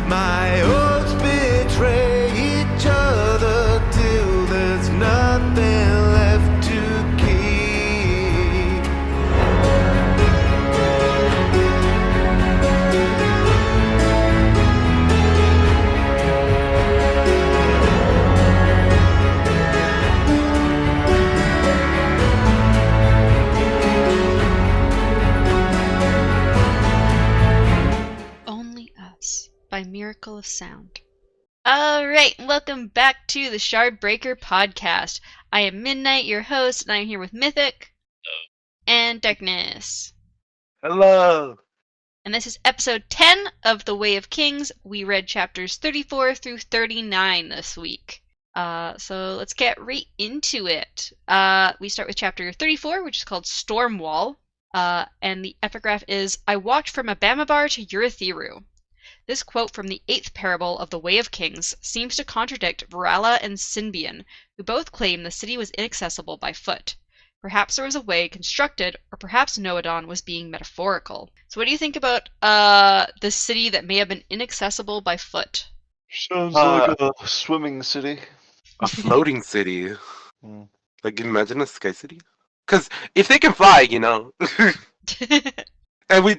My oaths betray each other till there's nothing left to keep. Only Us by Miracle of Sound. Alright, welcome back to the Shardbreaker podcast. I am Midnight, your host, and I'm here with Mythic and Darkness. Hello. And this is episode 10 of The Way of Kings. We read chapters 34 through 39 this week. So let's get right into it. We start with chapter 34, which is called Stormwall. And the epigraph is, I walked from Abamabar to Urithiru. This quote from the 8th parable of the Way of Kings seems to contradict Varala and Sinbian, who both claim the city was inaccessible by foot. Perhaps there was a way constructed, or perhaps Noadon was being metaphorical. So what do you think about the city that may have been inaccessible by foot? Sounds like a swimming city. A floating city. Hmm. Like, imagine a sky city. Because if they can fly, you know. And we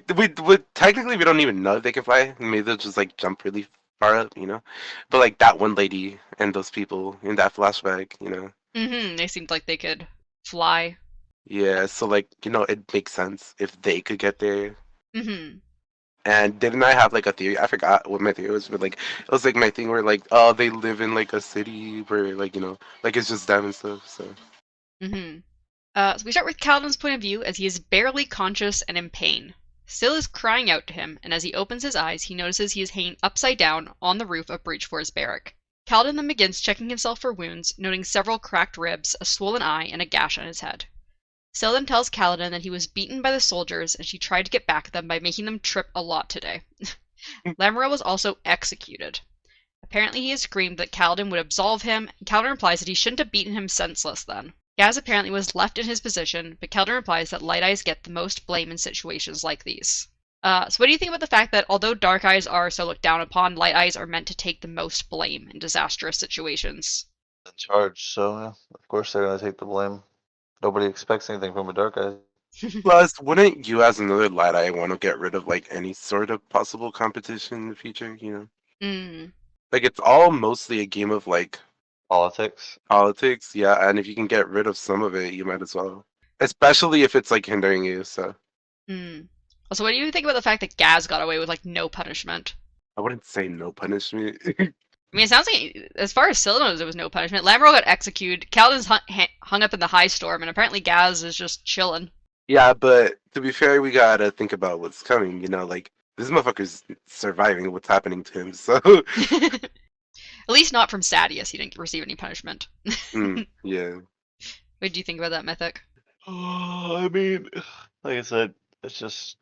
technically we don't even know if they can fly. Maybe they'll just like jump really far up, you know. But like that one lady and those people in that flashback, you know. They seemed like they could fly. Yeah, so like, you know, it makes sense if they could get there. Mm-hmm. And didn't I have like a theory? I forgot what my theory was, but like it was like my thing where like, oh, they live in like a city where like, you know, like it's just them and stuff. So Mm-hmm. So we start with Kaladin's point of view as he is barely conscious and in pain. Syl is crying out to him, and as he opens his eyes, he notices he is hanging upside down on the roof of Breachfor's barrack. Kaladin then begins checking himself for wounds, noting several cracked ribs, a swollen eye, and a gash on his head. Syl then tells Kaladin that he was beaten by the soldiers, and she tried to get back at them by making them trip a lot today. Lamriel was also executed. Apparently he has screamed that Kaladin would absolve him, and Kaladin replies that he shouldn't have beaten him senseless then. Gaz apparently was left in his position, but Kaladin replies that Light Eyes get the most blame in situations like these. So what do you think about the fact that although Dark Eyes are so looked down upon, Light Eyes are meant to take the most blame in disastrous situations? In charge, so yeah, of course they're gonna take the blame. Nobody expects anything from a dark eye. plus, wouldn't you as another light eye want to get rid of like any sort of possible competition in the future, you know? Mm. Like it's all mostly a game of like Politics. politics, yeah, and if you can get rid of some of it, you might as well. Especially if it's like hindering you, so Mm. Also, what do you think about the fact that Gaz got away with like no punishment? I wouldn't say no punishment. I mean, it sounds like, as far as Syl knows, there was no punishment. Lamriel got executed, Kaladin's hung up in the high storm, and apparently Gaz is just chilling. Yeah, but to be fair, we gotta think about what's coming, you know, like this motherfucker's surviving what's happening to him, so At least not from Sadius, he didn't receive any punishment. yeah. What do you think about that, Mythic? Oh, I mean, like I said, it's just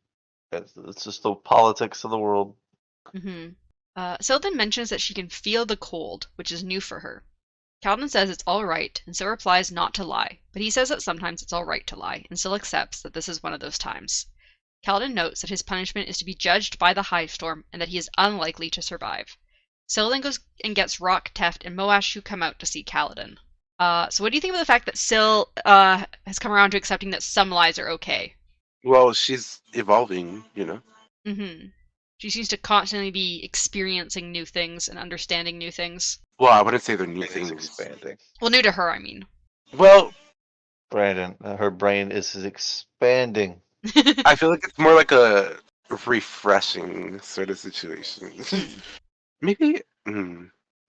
the politics of the world. Mm-hmm. Syl then mentions that she can feel the cold, which is new for her. Kaladin says it's alright, and Syl replies not to lie, but he says that sometimes it's alright to lie, and Syl accepts that this is one of those times. Kaladin notes that his punishment is to be judged by the High Storm, and that he is unlikely to survive. Syl then goes and gets Rock, Teft, and Moash who come out to see Kaladin. So what do you think of the fact that Syl has come around to accepting that some lies are okay? Well, she's evolving, you know. Mm-hmm. She seems to constantly be experiencing new things and understanding new things. Well, I wouldn't say they're new It's things. expanding. Well, new to her, I mean. Well, Brandon, her brain is expanding. I feel like it's more like a refreshing sort of situation. Maybe,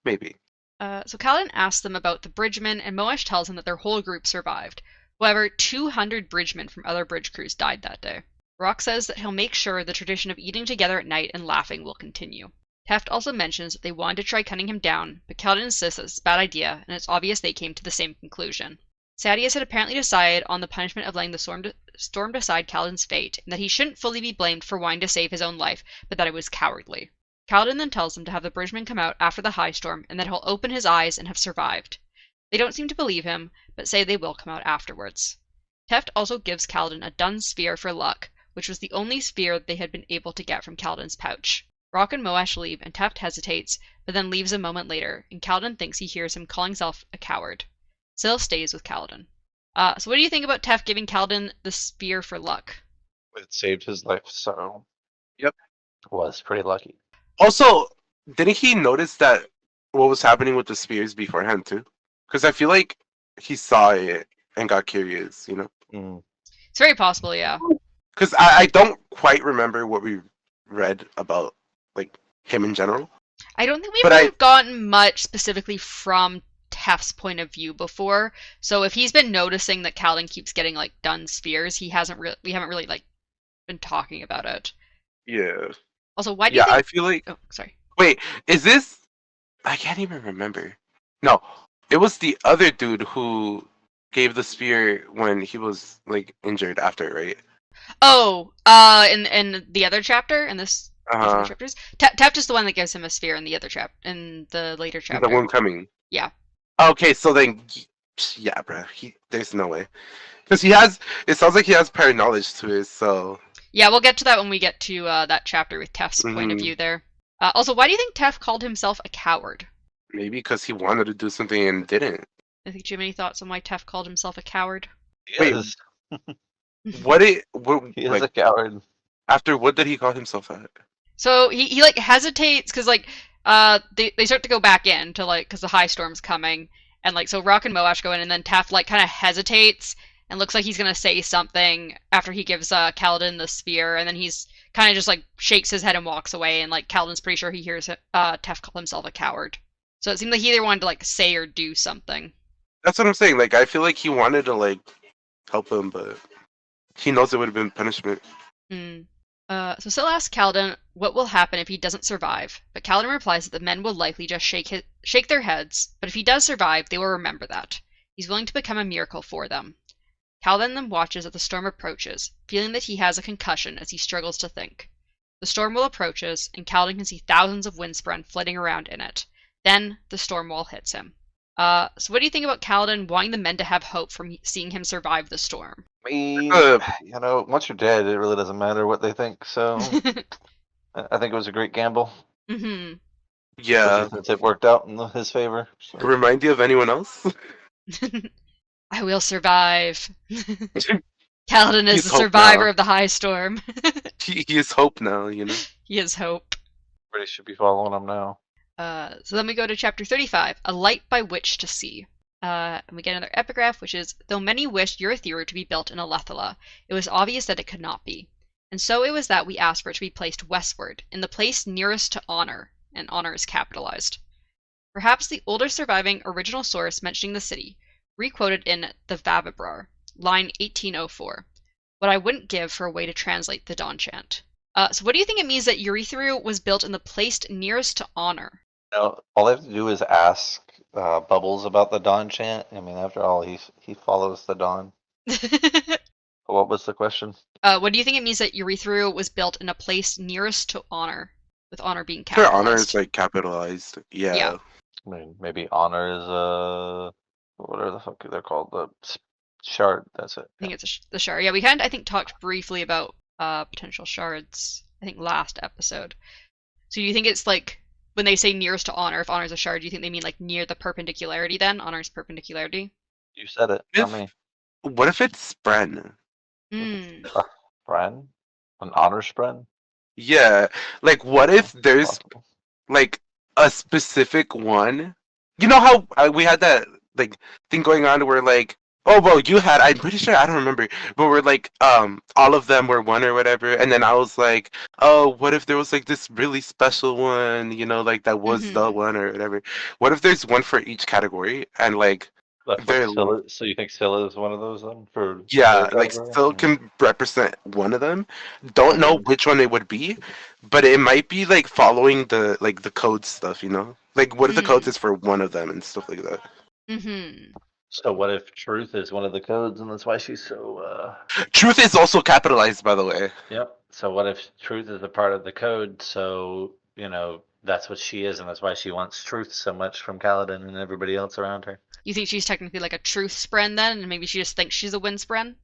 maybe. So Kaladin asks them about the bridgemen, and Moash tells him that their whole group survived. However, 200 bridgemen from other bridge crews died that day. Rock says that he'll make sure the tradition of eating together at night and laughing will continue. Teft also mentions that they wanted to try cutting him down, but Kaladin insists that it's a bad idea, and it's obvious they came to the same conclusion. Sadius had apparently decided on the punishment of letting the storm decide Kaladin's fate, and that he shouldn't fully be blamed for wanting to save his own life, but that it was cowardly. Kaladin then tells him to have the bridgeman come out after the high storm, and that he'll open his eyes and have survived. They don't seem to believe him, but say they will come out afterwards. Teft also gives Kaladin a dun sphere for luck, which was the only sphere they had been able to get from Kaladin's pouch. Rock and Moash leave, and Teft hesitates, but then leaves a moment later, and Kaladin thinks he hears him calling himself a coward. Syl stays with Kaladin. So what do you think about Teft giving Kaladin the spear for luck? It saved his life, so Yep. was pretty lucky. Also, didn't he notice that what was happening with the spears beforehand too? Because I feel like he saw it and got curious, you know? Mm. It's very possible, yeah. Because I don't quite remember what we read about like him in general. I don't think we've But really gotten much specifically from Teft's point of view before. So if he's been noticing that Kaladin keeps getting like done spears, we haven't really like been talking about it. Yeah. Also, why do you Yeah, think? I feel like. Oh, sorry. Wait, is this? I can't even remember. No, it was the other dude who gave the spear when he was like injured after, right? Oh, in the other chapter, in this these other chapters, Teft is the one that gives him a spear in the other in the later chapter. The one coming. Yeah. Okay, so then, yeah, bro. There's no way, because he has. It sounds like he has prior knowledge to it. So. Yeah, we'll get to that when we get to that chapter with Teft's point of Mhm. view there. Also, why do you think Teft called himself a coward? Maybe because he wanted to do something and didn't. I think, do you have any thoughts on why Teft called himself a coward? Wait, Yes, What he is like a coward. after what did he call himself at? So he like hesitates because like they start to go back in to like because the high storm's coming and like so Rock and Moash go in and then Teft like kind of hesitates and looks like he's gonna say something after he gives Kaladin the spear and then he's kind of just like shakes his head and walks away and like Kaladin's pretty sure he hears Teft call himself a coward. So it seemed like he either wanted to like say or do something. That's what I'm saying. Like I feel like he wanted to like help him, but he knows it would have been punishment. Hmm. So Syl asks Kaladin what will happen if he doesn't survive, but Kaladin replies that the men will likely just shake their heads, but if he does survive, they will remember that. He's willing to become a miracle for them. Kaladin then watches as the storm approaches, feeling that he has a concussion as he struggles to think. The storm wall approaches, and Kaladin can see thousands of windspren flitting around in it. Then, the storm wall hits him. So what do you think about Kaladin wanting the men to have hope from seeing him survive the storm? I mean, Uh, once you're dead, it really doesn't matter what they think. So I think it was a great gamble. Mm-hmm. Yeah. Especially since it worked out in his favor. So. Remind you of anyone else? I will survive. Kaladin is He's the hope survivor now. of the high storm. He is hope now, you know. He is hope. Everybody should be following him now. So then we go to chapter 35, A Light by Which to See. And we get another epigraph, which is, though many wished Eurythera to be built in Alethala, it was obvious that it could not be. And so it was that we asked for it to be placed westward, in the place nearest to honor, and honor is capitalized. Perhaps the older surviving original source mentioning the city, requoted in the Vavabrar, line 1804. What I wouldn't give for a way to translate the Dawn chant. So what do you think it means that Eurythera was built in the place nearest to honor? All they have to do is ask Bubbles about the Dawn chant. I mean, after all, he follows the Dawn. What was the question? What do you think it means that Eurythera was built in a place nearest to honor, with honor being Sure, capitalized? honor is like capitalized. Yeah. Yeah. I mean, maybe honor is whatever the fuck they're called, the shard. That's it. I think it's the shard. Yeah, we kind of, I think, talked briefly about potential shards, I think, last episode. So do you think it's like, when they say nearest to honor, if honor is a shard, do you think they mean like near the perpendicularity then? Honor's perpendicularity? You said it. If- Not me. What if it's Spren? Hmm. Spren? An honor spren? Yeah. Like, what if there's Possible. like a specific one? You know how we had that like thing going on where like, oh well, you had. I'm pretty sure I don't remember, but we're like, all of them were one or whatever, and then I was like, oh, what if there was like this really special one? You know, like that was the one or whatever. What if there's one for each category and like. Very So you think Scylla is one of those then? For Yeah, their like category? still can represent one of them. Don't know which one it would be, but it might be like following the like the code stuff, you know? Like what if the codes is for one of them and stuff like that? Mm-hmm. So what if truth is one of the codes and that's why she's so Truth is also capitalized, by the way. Yep. So what if truth is a part of the code, so that's what she is and that's why she wants truth so much from Kaladin and everybody else around her. You think she's technically like a truth spren then, and maybe she just thinks she's a wind spren?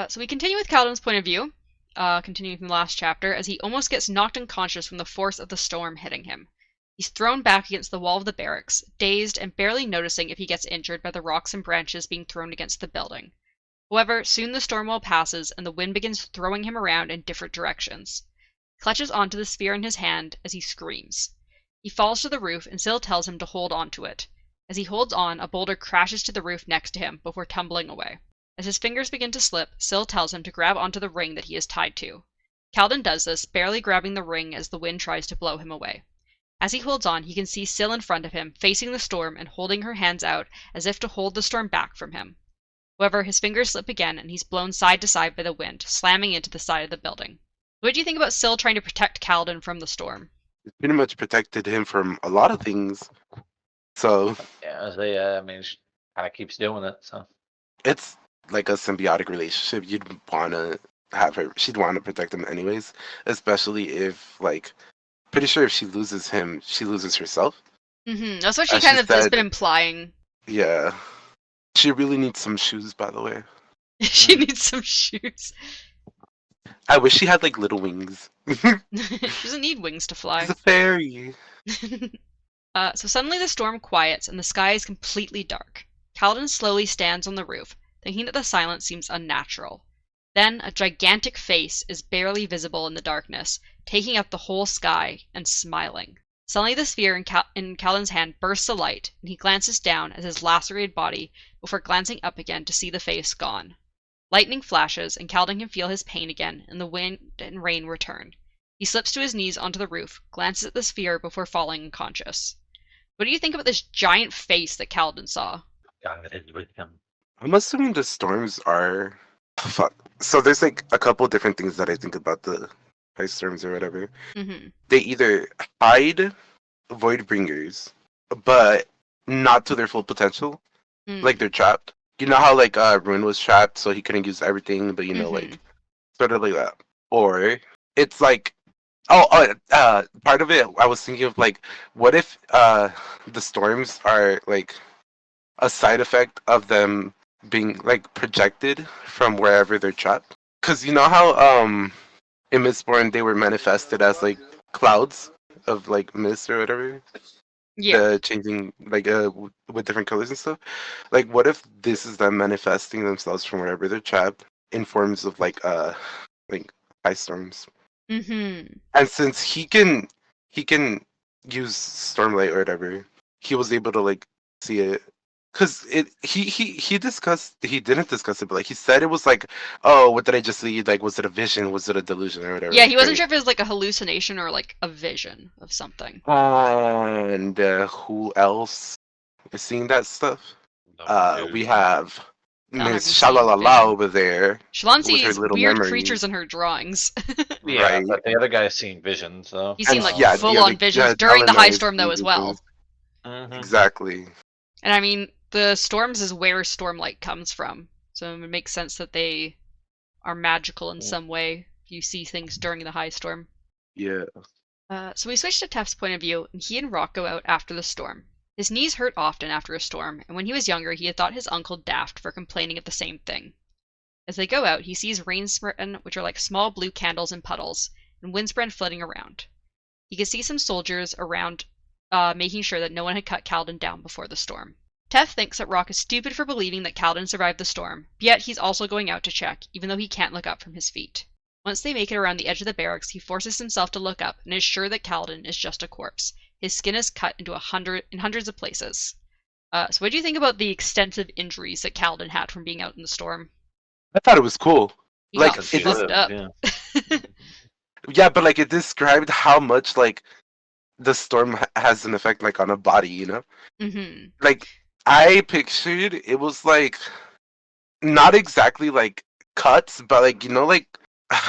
So we continue with Kaladin's point of view. continuing from the last chapter, as he almost gets knocked unconscious from the force of the storm hitting him. He's thrown back against the wall of the barracks, dazed and barely noticing if he gets injured by the rocks and branches being thrown against the building. However, soon the storm wall passes and the wind begins throwing him around in different directions. He clutches onto the sphere in his hand as he screams. He falls to the roof and Syl tells him to hold onto it. As he holds on, a boulder crashes to the roof next to him before tumbling away. As his fingers begin to slip, Syl tells him to grab onto the ring that he is tied to. Kaladin does this, barely grabbing the ring as the wind tries to blow him away. As he holds on, he can see Syl in front of him, facing the storm and holding her hands out as if to hold the storm back from him. However, his fingers slip again and he's blown side to side by the wind, slamming into the side of the building. What do you think about Syl trying to protect Kaladin from the storm? It pretty much protected him from a lot of things. So Yeah, I mean, she kind of keeps doing it. So it's like a symbiotic relationship. You'd want to have her. She'd want to protect him anyways, especially if, like, pretty sure if she loses him, she loses herself. That's what she As kind she of has said- been implying. Yeah. She really needs some shoes, by the way. She needs some shoes. I wish she had, like, little wings. She doesn't need wings to fly. She's a fairy. So suddenly the storm quiets and the sky is completely dark. Kaladin slowly stands on the roof, thinking that the silence seems unnatural. Then a gigantic face is barely visible in the darkness, taking up the whole sky and smiling. Suddenly the sphere in Kaladin's hand bursts of light, and he glances down at his lacerated body before glancing up again to see the face gone. Lightning flashes, and Kaladin can feel his pain again, and the wind and rain return. He slips to his knees onto the roof, glances at the sphere before falling unconscious. What do you think about this giant face that Kaladin saw? got it with him. I'm assuming the storms are... Fuck. So there's, like, a couple different things that I think about the ice storms or whatever. They either hide Voidbringers, but not to their full potential. Like, they're trapped. You know how, like, Ruin was trapped, so he couldn't use everything, but, you know, like, sort of like that. Or it's like, part of it, I was thinking of, like, what if the storms are, like, a side effect of them being, like, projected from wherever they're trapped? Because you know how in Mistborn they were manifested as, like, clouds of, like, mist or whatever? Yeah. Changing, like, with different colors and stuff. Like, what if this is them manifesting themselves from wherever they're trapped in forms of, like ice storms? And since he can use Stormlight or whatever, he was able to, like, see it. Cause he didn't discuss it, but, like, he said it was like, oh, what did I just see? Like, was it a vision? Was it a delusion or whatever? Yeah, he wasn't sure if it was like a hallucination or like a vision of something. And who else is seeing that stuff? We have I haven't Miss seen Shalalala Vision. over there. Shalon with her sees little weird memories. creatures in her drawings. Yeah, Right. but the other guy's seeing visions, so. He's seen And, like yeah, the full-on other- visions yeah, during the high Eleanor is storm though seeing as well. visions. Mhm. Exactly. And I mean, the storms is where Stormlight comes from, so it makes sense that they are magical in some way if you see things during the high storm. Yeah. So we switch to Tef's point of view, and he and Rock go out after the storm. His knees hurt often after a storm, and when he was younger, he had thought his uncle daft for complaining of the same thing. As they go out, he sees rainspren, which are like small blue candles in puddles, and windspren floating around. He can see some soldiers around, making sure that no one had cut Kaladin down before the storm. Tef thinks that Rock is stupid for believing that Kaladin survived the storm, but yet he's also going out to check, even though he can't look up from his feet. Once they make it around the edge of the barracks, he forces himself to look up and is sure that Kaladin is just a corpse. His skin is cut into hundreds of places. So what do you think about the extensive injuries that Kaladin had from being out in the storm? I thought it was cool. He Like, got it fucked is- up. yeah. Yeah, but, like, it described how much, like, the storm has an effect, like, on a body, you know? Like, I pictured it was, like, not exactly, like, cuts, but, like, you know, like,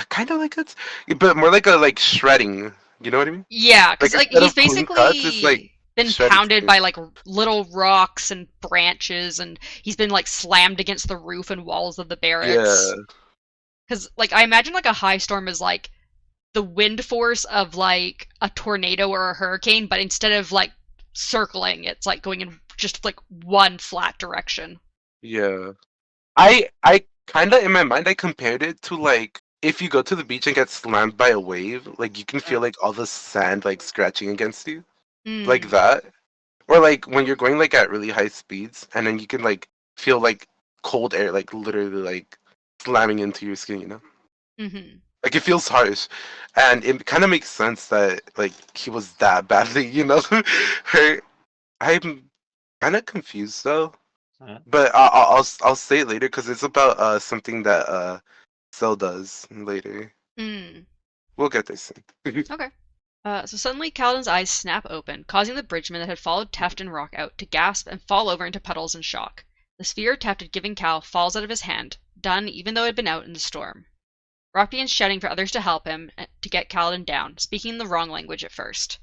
kind of like cuts, but more like a, like, shredding. You know what I mean? Yeah, because Like, like, instead he's of clean basically cuts, it's, like, been shredded pounded skin. by like little rocks and branches, and he's been like slammed against the roof and walls of the barracks. Yeah. Because like I imagine like a high storm is like the wind force of like a tornado or a hurricane, but instead of like circling, it's like going in just like one flat direction. Yeah. I kind of, in my mind, I compared it to, like, if you go to the beach and get slammed by a wave, like you can feel like all the sand like scratching against you, like Mm. that. Or like when you're going like at really high speeds, and then you can like feel like cold air like literally like slamming into your skin, you know? Mm-hmm. Like it feels harsh, and it kind of makes sense that like he was that badly, you know, hurt. I'm kind of confused though, Mhm. but I'll say it later because it's about something that Cell does later. Mm. We'll get there soon. Okay. So suddenly Kaladin's eyes snap open, causing the bridgeman that had followed Teft and Rock out to gasp and fall over into puddles in shock. The sphere Teft had given Cal falls out of his hand, done even though it had been out in the storm. Rock begins shouting for others to help him to get Kaladin down, speaking the wrong language at first.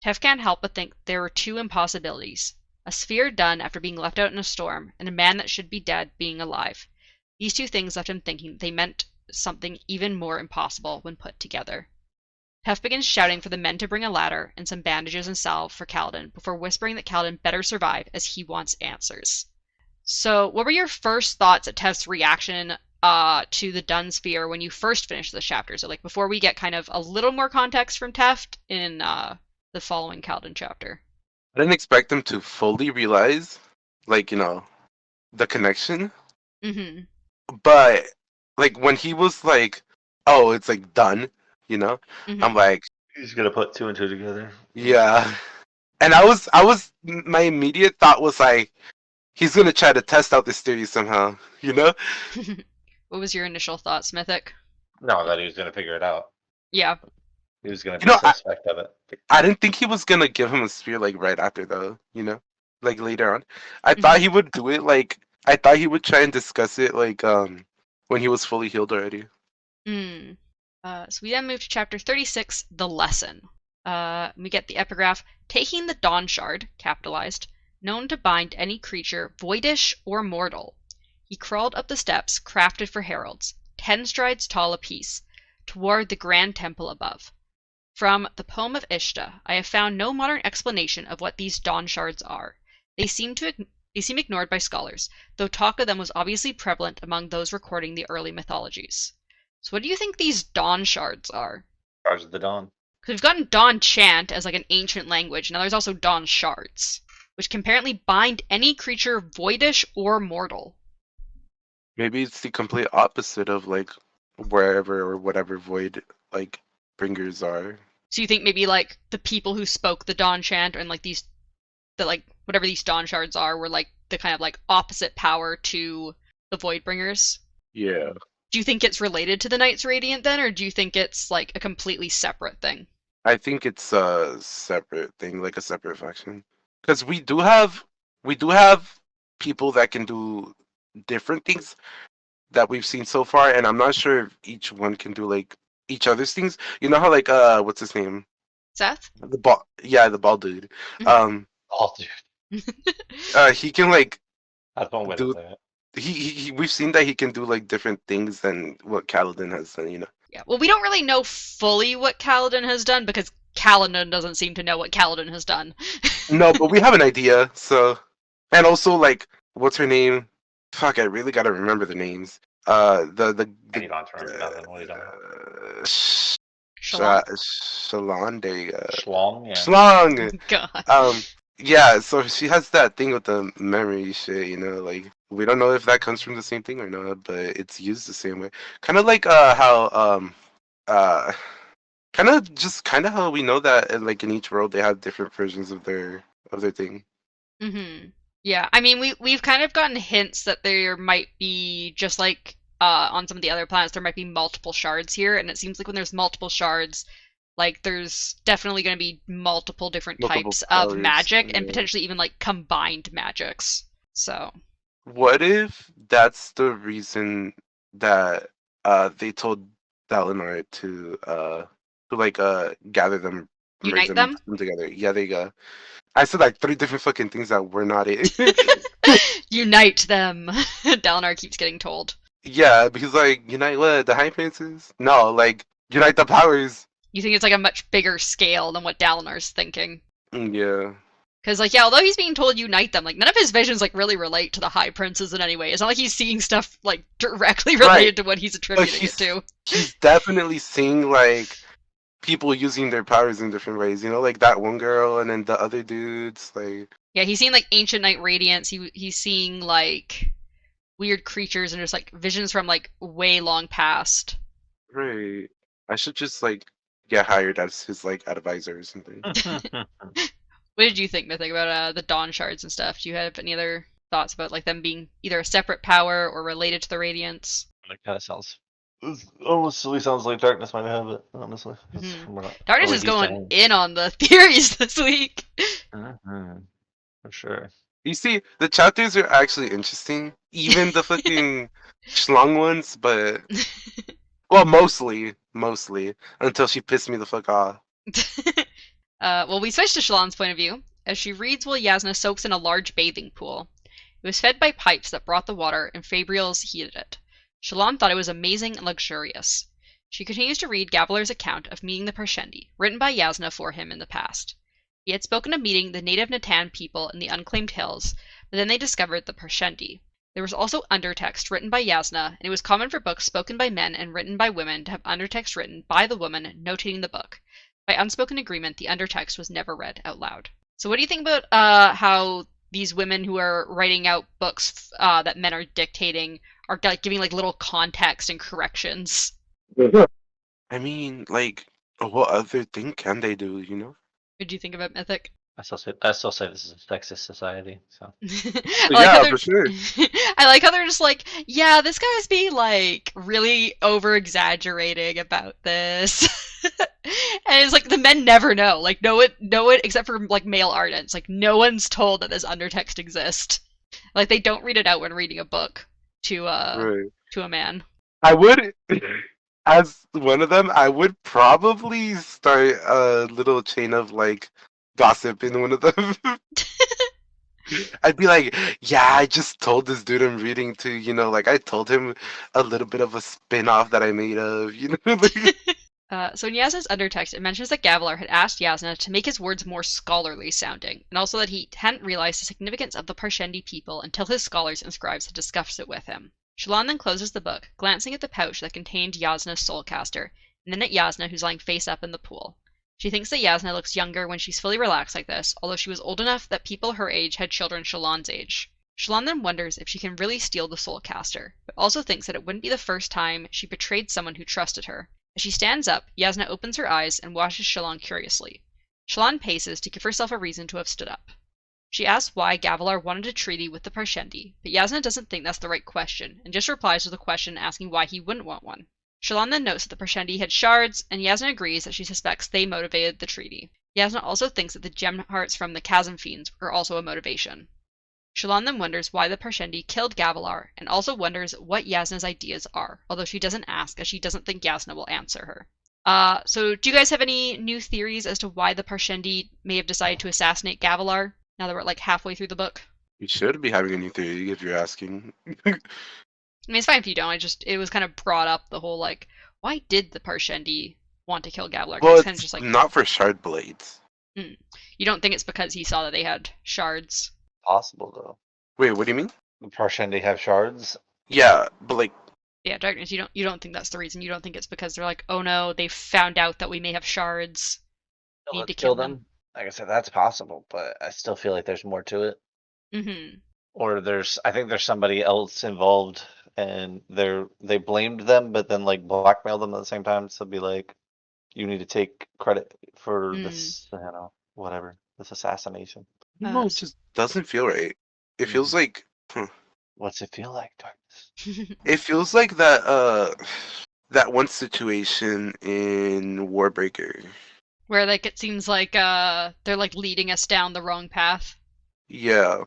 Teft can't help but think there were two impossibilities: a sphere done after being left out in a storm, and a man that should be dead being alive. These two things left him thinking they meant something even more impossible when put together. Teft begins shouting for the men to bring a ladder and some bandages and salve for Kaladin before whispering that Kaladin better survive as he wants answers. So, what were your first thoughts at Teft's reaction to the Dun Sphere when you first finished the chapter? So, like, before we get kind of a little more context from Teft in the following Kaladin chapter. I didn't expect them to fully realize, like, the connection. Mm-hmm. But, like, when he was like, oh, it's like done, Mm-hmm. I'm like, He's gonna put two and two together. yeah. And my immediate thought was like, he's gonna try to test out this theory somehow, you know? What was your initial thought, Smithick? No, that he was gonna figure it out. Yeah. He was gonna You be know, suspect of it. I didn't think he was gonna give him a spear like right after though, like later on. I Mm-hmm. thought he would do it like I thought he would try and discuss it like when he was fully healed already. Mm. So we then move to chapter 36, The Lesson. We get the epigraph, taking the Dawn Shard, capitalized, known to bind any creature, voidish or mortal. He crawled up the steps, crafted for heralds, 10 strides tall apiece, toward the grand temple above. From the poem of Ishta, I have found no modern explanation of what these Dawn Shards are. They seem ignored by scholars, though talk of them was obviously prevalent among those recording the early mythologies. So what do you think these Dawn Shards are? Stars of the Dawn. Because we've gotten Dawn Chant as like an ancient language, now there's also Dawn Shards, which can apparently bind any creature voidish or mortal. Maybe it's the complete opposite of like wherever or whatever void like bringers are. So you think maybe like the people who spoke the Dawn Chant and like whatever these Dawn Shards are were like the kind of like opposite power to the Voidbringers? Yeah. Do you think it's related to the Knights Radiant then, or do you think it's like a completely separate thing? I think it's a separate thing, like a separate faction. Because we do have people that can do different things that we've seen so far, and I'm not sure if each one can do like each other's things. You know how like what's his name? Seth? The bald dude. Um Oh, dude, he can like that's one way to do say it. he we've seen that he can do like different things than what Kaladin has done, Yeah, well, we don't really know fully what Kaladin has done because Kaladin doesn't seem to know what Kaladin has done. No, but we have an idea, so and also like what's her name? Fuck, I really gotta remember the names. The And you don't have to remember nothing. What are you talking about? Shalom? Shalonde, Schlong, yeah. Schlong. God. Yeah, so she has that thing with the memory shit, like we don't know if that comes from the same thing or not, but it's used the same way. Kind of like how uh kind of how we know that like in each world they have different versions of their thing. Mm-hmm. Yeah, I mean, we've kind of gotten hints that there might be, just like on some of the other planets, there might be multiple shards here, and it seems like when there's multiple shards, like there's definitely going to be multiple different Multiple types of powers, magic, and yeah. potentially even like combined magics. So, What if that's the reason that they told Dalinar to like gather them, merge unite them? them together? Yeah, they go. I said like 3 different fucking things that were not it. Unite them! Dalinar keeps getting told. Yeah, because like unite what? The High Princes? No, like unite the powers. You think it's like a much bigger scale than what Dalinar's thinking. Yeah. Because, like, yeah, although he's being told unite them, like, none of his visions, like, really relate to the High Princes in any way. It's not like he's seeing stuff, like, directly related to what he's attributing it to. He's definitely seeing, like, people using their powers in different ways, you know, like that one girl and then the other dudes, like... Yeah, he's seeing, like, Ancient Night Radiance. He's seeing, like, weird creatures and just, like, visions from, like, way long past. Right. I should just, like, get hired as his, like, advisor or something. What did you think, Mythic, about the Dawn Shards and stuff? Do you have any other thoughts about, like, them being either a separate power or related to the Radiance? That kind of sounds. Honestly, sounds like Darkness might have it. Honestly, Darkness is going in on the theories this week. For sure. You see, the chapters are actually interesting, even the fucking schlong ones, but well, mostly, until she pissed me the fuck off. Well, we switch to Shallan's point of view, as she reads while Yasna soaks in a large bathing pool. It was fed by pipes that brought the water, and Fabrials heated it. Shallan thought it was amazing and luxurious. She continues to read Gavilar's account of meeting the Parshendi, written by Yasna for him in the past. He had spoken of meeting the native Natan people in the Unclaimed Hills, but then they discovered the Parshendi. There was also undertext written by Yasna, and it was common for books spoken by men and written by women to have undertext written by the woman notating the book. By unspoken agreement, the undertext was never read out loud. So what do you think about how these women who are writing out books that men are dictating are like giving like little context and corrections? I mean, like, what other thing can they do, you know? What do you think about Mythic? I still say this is a sexist society. So For sure. I like how they're just like, yeah, this guy's being like really over exaggerating about this. And it's like the men never know. Like no one except for like male ardents. Like no one's told that this undertext exists. Like they don't read it out when reading a book to a man. I would, as one of them, I would probably start a little chain of like gossip in one of them. I'd be like, yeah, I just told this dude I'm reading to, you know, like I told him a little bit of a spin-off that I made of, you know. So in Yasna's undertext, it mentions that Gavilar had asked Yasna to make his words more scholarly sounding, and also that he hadn't realized the significance of the Parshendi people until his scholars and scribes had discussed it with him. Shallan then closes the book, glancing at the pouch that contained Yasna's soulcaster, and then at Yasna, who's lying face up in the pool. She thinks that Yasna looks younger when she's fully relaxed like this, although she was old enough that people her age had children Shallan's age. Shallan then wonders if she can really steal the soulcaster, but also thinks that it wouldn't be the first time she betrayed someone who trusted her. As she stands up, Yasna opens her eyes and watches Shallan curiously. Shallan paces to give herself a reason to have stood up. She asks why Gavilar wanted a treaty with the Parshendi, but Yasna doesn't think that's the right question, and just replies with a question asking why he wouldn't want one. Shallan then notes that the Parshendi had shards, and Yasna agrees that she suspects they motivated the treaty. Yasna also thinks that the gem hearts from the Chasm Fiends were also a motivation. Shallan then wonders why the Parshendi killed Gavilar, and also wonders what Yasna's ideas are, although she doesn't ask as she doesn't think Yasna will answer her. So do you guys have any new theories as to why the Parshendi may have decided to assassinate Gavilar, now that we're like halfway through the book? You should be having a new theory if you're asking. I mean, it's fine if you don't. It was kind of brought up the whole, like, why did the Parshendi want to kill Gavilar? Well, it's kind of it's just like, not for shard blades. You don't think it's because he saw that they had shards? possible though. Wait, what do you mean? The Parshendi have shards. Yeah, but like, Yeah, Darkness, you don't think that's the reason. You don't think it's because they're like, oh no, they found out that we may have shards. Need Let's to kill them. Like I said, that's possible, but I still feel like there's more to it. Mm-hmm. Or I think there's somebody else involved, and they blamed them, but then like blackmailed them at the same time. So be like, you need to take credit for this, whatever, this assassination. no, it just doesn't feel right. It feels like, What's it feel like, Darkness? it feels like that one situation in Warbreaker. Where like it seems like they're like leading us down the wrong path. Yeah.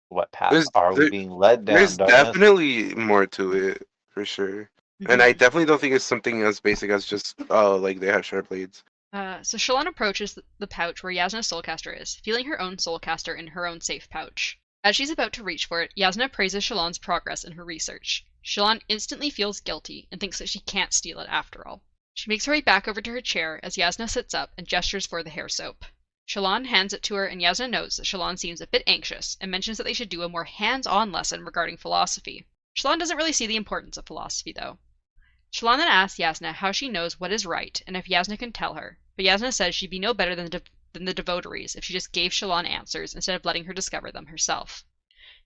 What path are we being led down? There's Darkness? definitely more to it, for sure. And I definitely don't think it's something as basic as just, like they have sharp blades. So Shallan approaches the pouch where Yasna's soulcaster is, feeling her own soulcaster in her own safe pouch. As she's about to reach for it, Yasna praises Shallan's progress in her research. Shallan instantly feels guilty and thinks that she can't steal it after all. She makes her way back over to her chair as Yasna sits up and gestures for the hair soap. Shallan hands it to her, and Yasna notes that Shallan seems a bit anxious and mentions that they should do a more hands-on lesson regarding philosophy. Shallan doesn't really see the importance of philosophy, though. Shallan then asks Yasna how she knows what is right and if Yasna can tell her, but Yasna says she'd be no better than the devotees if she just gave Shallan answers instead of letting her discover them herself.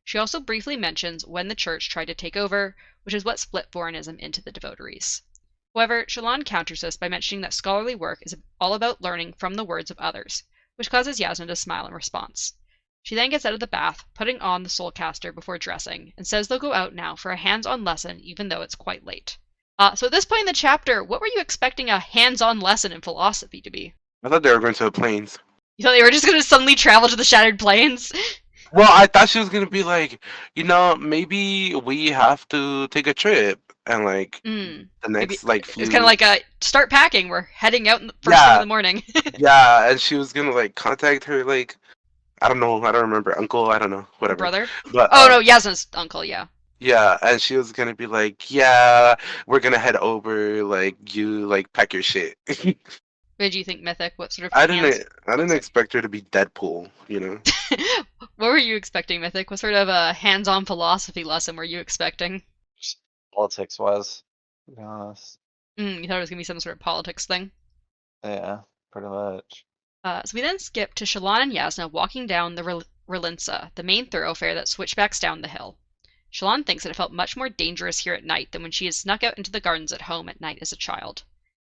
She also briefly mentions when the church tried to take over, which is what split Vorinism into the devotees. However, Shallan counters this by mentioning that scholarly work is all about learning from the words of others, which causes Yasna to smile in response. She then gets out of the bath, putting on the soulcaster before dressing, and says they'll go out now for a hands-on lesson even though it's quite late. So at this point in the chapter, what were you expecting a hands-on lesson in philosophy to be? I thought they were going to the plains. You thought they were just going to suddenly travel to the Shattered Plains? Well, I thought she was going to be like, maybe we have to take a trip. And like the next few... It's kind of like start packing. We're heading out first thing in the morning. Yeah, and she was going to like contact her I don't know, I don't remember, uncle, I don't know, whatever. Brother? But, no, Yasna's uncle, yeah. Yeah, and she was gonna be like, yeah, we're gonna head over, you pack your shit. What did you think, Mythic? What sort of I didn't expect her to be Deadpool, What were you expecting, Mythic? What sort of a hands-on philosophy lesson were you expecting? Politics-wise, to be honest. You thought it was gonna be some sort of politics thing? Yeah, pretty much. So we then skip to Shallan and Yasna walking down the Relinsa, the main thoroughfare that switchbacks down the hill. Shallan thinks that it felt much more dangerous here at night than when she had snuck out into the gardens at home at night as a child.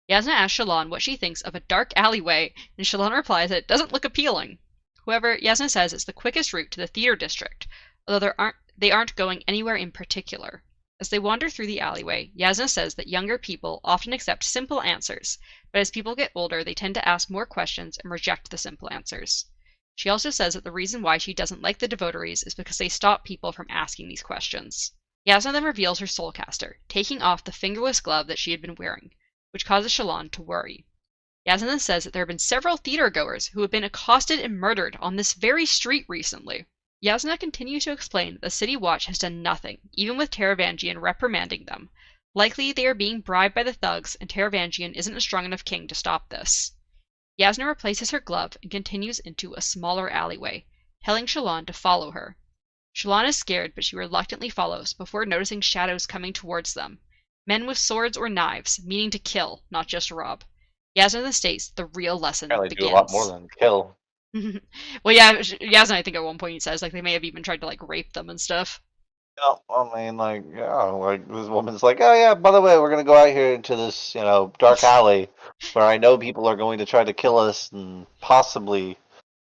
Yasna asks Shallan what she thinks of a dark alleyway, and Shallan replies that it doesn't look appealing. However, Yasna says it's the quickest route to the theater district, although they aren't going anywhere in particular. As they wander through the alleyway, Yasna says that younger people often accept simple answers, but as people get older, they tend to ask more questions and reject the simple answers. She also says that the reason why she doesn't like the devotees is because they stop people from asking these questions. Yasna then reveals her soulcaster, taking off the fingerless glove that she had been wearing, which causes Shallan to worry. Yasna then says that there have been several theater-goers who have been accosted and murdered on this very street recently. Yasna continues to explain that the City Watch has done nothing, even with Taravangian reprimanding them. Likely they are being bribed by the thugs, and Taravangian isn't a strong enough king to stop this. Yasna replaces her glove and continues into a smaller alleyway, telling Shallan to follow her. Shallan is scared, but she reluctantly follows before noticing shadows coming towards them. Men with swords or knives, meaning to kill, not just rob. Yasna then states the real lesson begins. Do a lot more than kill. Well, yeah, Yasna, I think at one point he says they may have even tried to rape them and stuff. Oh, I mean, this woman's like, oh yeah, by the way, we're gonna go out here into this, dark alley where I know people are going to try to kill us and possibly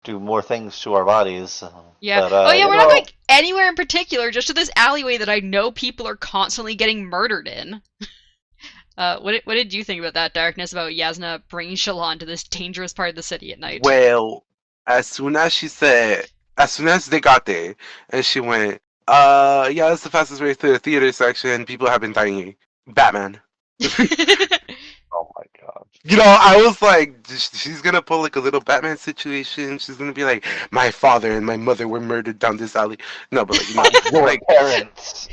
do more things to our bodies. Yeah. But, we're not going anywhere in particular, just to this alleyway that I know people are constantly getting murdered in. What did you think about that, Darkness, about Yasna bringing Shallan to this dangerous part of the city at night? Well, as soon as they got there, and she went, yeah, that's the fastest way to the theater section. People have been dying. Batman. Oh my god. I was like, she's gonna pull a little Batman situation. She's gonna be like, my father and my mother were murdered down this alley. No, but your parents.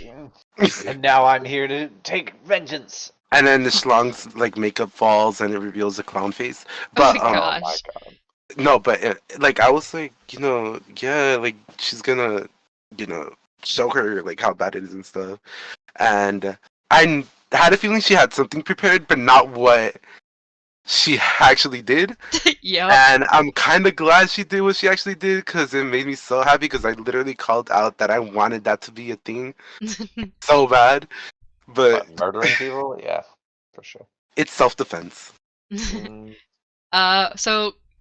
And now I'm here to take vengeance. And then the Shlong's makeup falls and it reveals a clown face. But oh my god. No, but I was like, yeah, she's gonna, show her how bad it is and stuff. And I had a feeling she had something prepared, but not what she actually did. Yeah. And I'm kind of glad she did what she actually did because it made me so happy because I literally called out that I wanted that to be a thing so bad. But murdering people, yeah, for sure. It's self-defense. So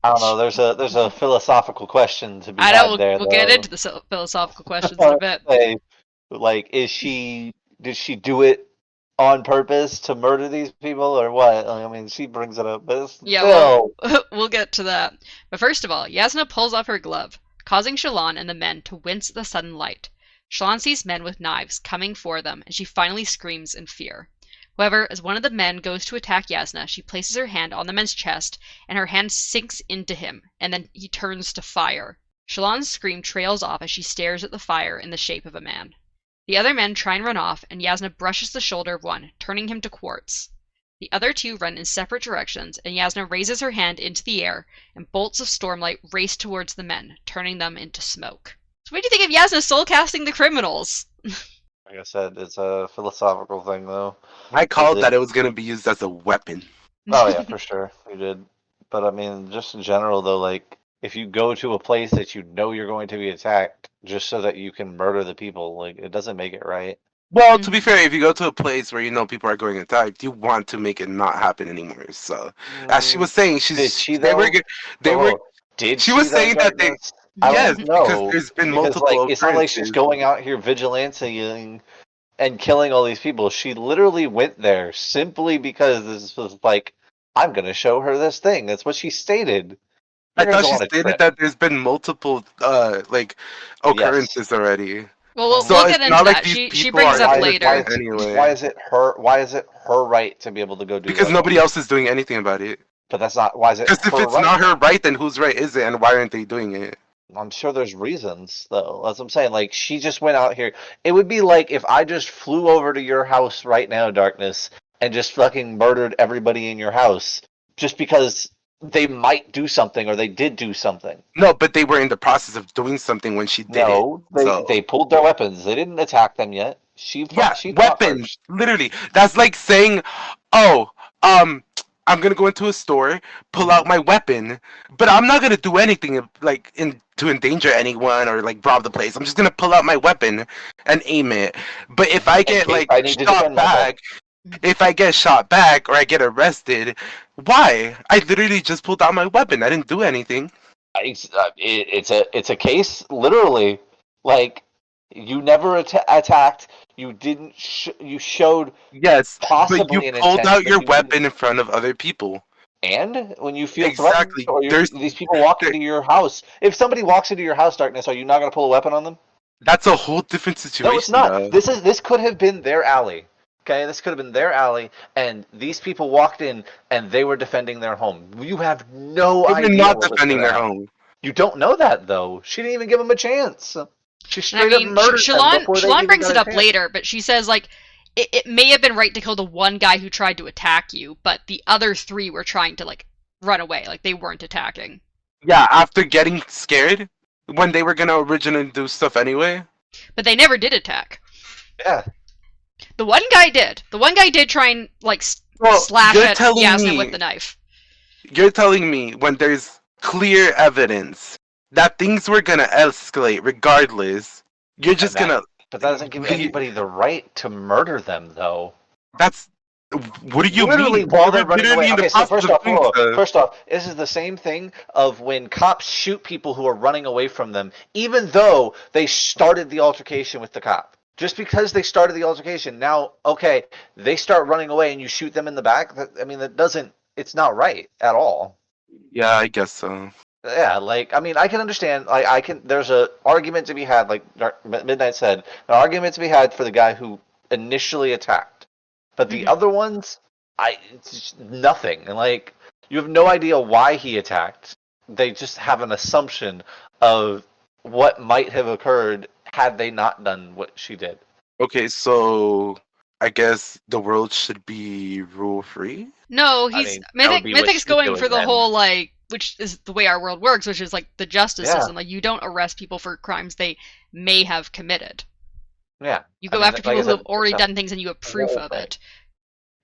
I don't know. There's a philosophical question to be I know had we'll get into the philosophical questions in a bit. Did she do it on purpose to murder these people or what? I mean, she brings it up, but still. We'll get to that. But first of all, Yasna pulls off her glove, causing Shallan and the men to wince at the sudden light. Shallan sees men with knives coming for them, and she finally screams in fear. However, as one of the men goes to attack Yasna, she places her hand on the man's chest, and her hand sinks into him, and then he turns to fire. Shallan's scream trails off as she stares at the fire in the shape of a man. The other men try and run off, and Yasna brushes the shoulder of one, turning him to quartz. The other two run in separate directions, and Yasna raises her hand into the air, and bolts of stormlight race towards the men, turning them into smoke. So what do you think of Yasna soul casting the criminals? Like I said, it's a philosophical thing, though. I called that it was gonna be used as a weapon. Oh yeah, for sure, you did. But I mean, just in general, though, like if you go to a place that you know you're going to be attacked just so that you can murder the people, like it doesn't make it right. Well, to be fair, if you go to a place where you know people are going attacked, you want to make it not happen anymore. So, as she was saying, Did she they were though? they were. Did She was though, saying that they Darkness? I yes, don't because know there's been because multiple like it's not like she's occurrences. going out here vigilanteing and killing all these people. She literally went there simply because this was like, I'm gonna show her this thing. That's what she stated. I You're gonna thought go she on a stated trip. that there's been multiple like Yes. occurrences already. Well, So we'll it's get into not like that. these She people brings are up innocent later. anyway. Why is it her right to be able to go do Because that? nobody else is doing anything about it. But that's not. Why is it Because if her it's right? not her right, then whose right is it, and why aren't they doing it? I'm sure there's reasons, though. That's what I'm saying. Like, she just went out here. It would be like if I just flew over to your house right now, Darkness, and just fucking murdered everybody in your house just because they might do something or they did do something. No, but they were in the process of doing something when she did it. No, So they pulled their weapons. They didn't attack them yet. She yeah, fought weapons. first. Literally, that's like saying, "Oh, I'm gonna go into a store, pull out my weapon, but I'm not gonna do anything like to endanger anyone or like rob the place. I'm just gonna pull out my weapon and aim it. But if I In get case like I need to shot defend myself. back, if I get shot back or I get arrested, why? I literally just pulled out my weapon. I didn't do anything. It's a case literally like you never attacked. You didn't. You showed Yes, but you possibly an pulled intent, out but your you didn't. weapon in front of other people. And when you feel threatened, Exactly. or these people walk There, into your house, if somebody walks into your house, Darkness, are you not going to pull a weapon on them? that's a whole different No, it's situation, not. though. This could have been their alley. Okay, this could have been their alley, and these people walked in and they were defending their home. You have no They were idea not what was defending going to their happen. home. You don't know that though. She didn't even give them a chance. She And I straight up mean, murdered them before they Shalon even brings got it a up chance. later, but she says like it may have been right to kill the one guy who tried to attack you, but the other three were trying to like run away, like they weren't attacking. Yeah, after getting scared when they were gonna originally do stuff anyway. But they never did attack. Yeah. The one guy did. The one guy did try and like Well, slash you're at telling Yasna me- with the knife. You're telling me when there's clear evidence that things were gonna escalate regardless, you're just gonna. But that doesn't give anybody the right to murder them, though. That's. What do you Literally, mean? while They they're were running literally away. in the Okay, so process of doing stuff. first off, this is the same thing of when cops shoot people who are running away from them, even though they started the altercation with the cop. Just because they started the altercation, now, okay, they start running away and you shoot them in the back. That doesn't. It's not right at all. Yeah, I guess so. Yeah, like I can understand. Like I can. There's a argument to be had. Like Midnight said, an argument to be had for the guy who initially attacked, but the other ones, it's just nothing. And like you have no idea why he attacked. They just have an assumption of what might have occurred had they not done what she did. Okay, so I guess the world should be rule free. No, I he's mean, that would be what Mythic's she's going doing for the then. whole like, which is the way our world works, which is like the justice Yeah. system. Like you don't arrest people for crimes they may have committed. Yeah, You go I mean, after like I people who said, have already it's a done things and you have proof whole of thing. it.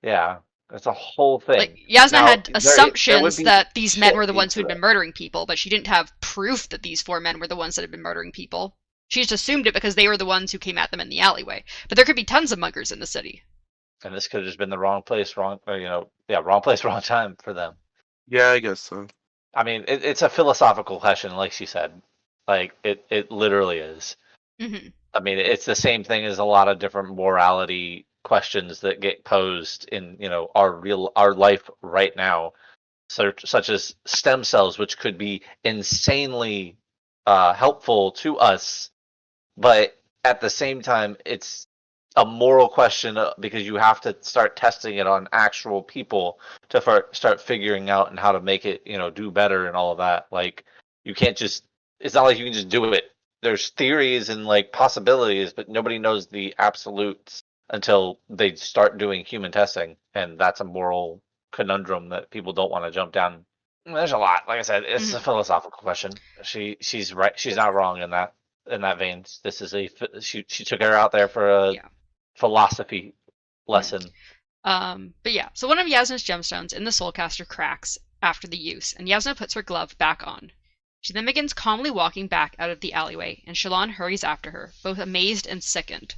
Yeah, it's a whole thing. Like Yasna Now, had there would assumptions be that these men were the shit ones who'd into been murdering people, but she didn't have proof that these four men were the ones that had been murdering people. She just assumed it because they were the ones who came at them in the alleyway. But there could be tons of muggers in the city. And this could have just been the wrong place, wrong place, wrong time for them. Yeah, I guess so. I mean, it's a philosophical question, like she said. Like it literally is. Mm-hmm. I mean, it's the same thing as a lot of different morality questions that get posed in our life right now, such as stem cells, which could be insanely helpful to us, but at the same time, it's a moral question because you have to start testing it on actual people to start figuring out and how to make it do better and all of that. Like you can't just. It's not like you can just do it. There's theories and like possibilities, but nobody knows the absolutes until they start doing human testing, and that's a moral conundrum that people don't want to jump down. There's a lot. Like I said, it's a philosophical question. She's right. She's not wrong in that vein. This is she took her out there for a philosophy lesson. But yeah, so one of Yasna's gemstones in the Soulcaster cracks after the use, and Yasna puts her glove back on. She then begins calmly walking back out of the alleyway, and Shallan hurries after her, both amazed and sickened.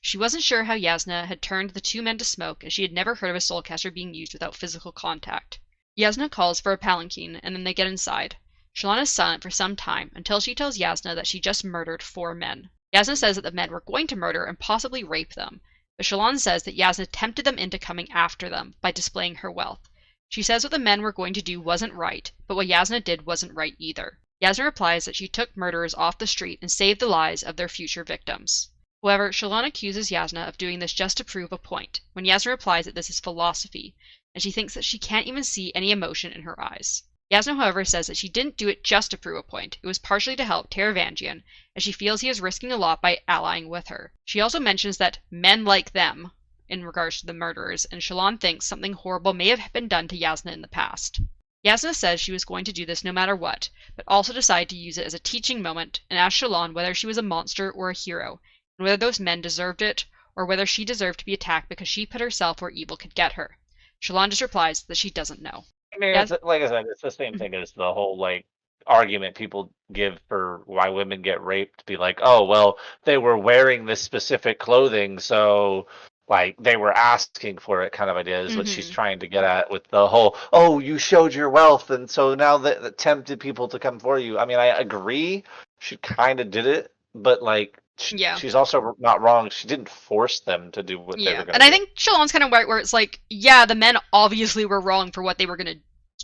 She wasn't sure how Yasna had turned the two men to smoke, as she had never heard of a Soulcaster being used without physical contact. Yasna calls for a palanquin, and then they get inside. Shallan is silent for some time, until she tells Yasna that she just murdered 4 men. Yasna says that the men were going to murder and possibly rape them, but Shallan says that Yasna tempted them into coming after them by displaying her wealth. She says what the men were going to do wasn't right, but what Yasna did wasn't right either. Yasna replies that she took murderers off the street and saved the lives of their future victims. However, Shallan accuses Yasna of doing this just to prove a point, when Yasna replies that this is philosophy, and she thinks that she can't even see any emotion in her eyes. Yasna, however, says that she didn't do it just to prove a point. It was partially to help Taravangian, as she feels he is risking a lot by allying with her. She also mentions that men like them, in regards to the murderers, and Shallan thinks something horrible may have been done to Yasna in the past. Yasna says she was going to do this no matter what, but also decided to use it as a teaching moment and ask Shallan whether she was a monster or a hero, and whether those men deserved it, or whether she deserved to be attacked because she put herself where evil could get her. Shallan just replies that she doesn't know. I mean, it's, like I said, it's the same thing as the whole like argument people give for why women get raped. Be like, oh well, they were wearing this specific clothing, so like they were asking for it, kind of idea is what she's trying to get at with the whole, oh, you showed your wealth, and so now that tempted people to come for you. I mean, I agree, she kind of did it, but like. She's also not wrong. She didn't force them to do what they were going to do. And I think Shallan's kind of right where it's like, yeah, the men obviously were wrong for what they were going to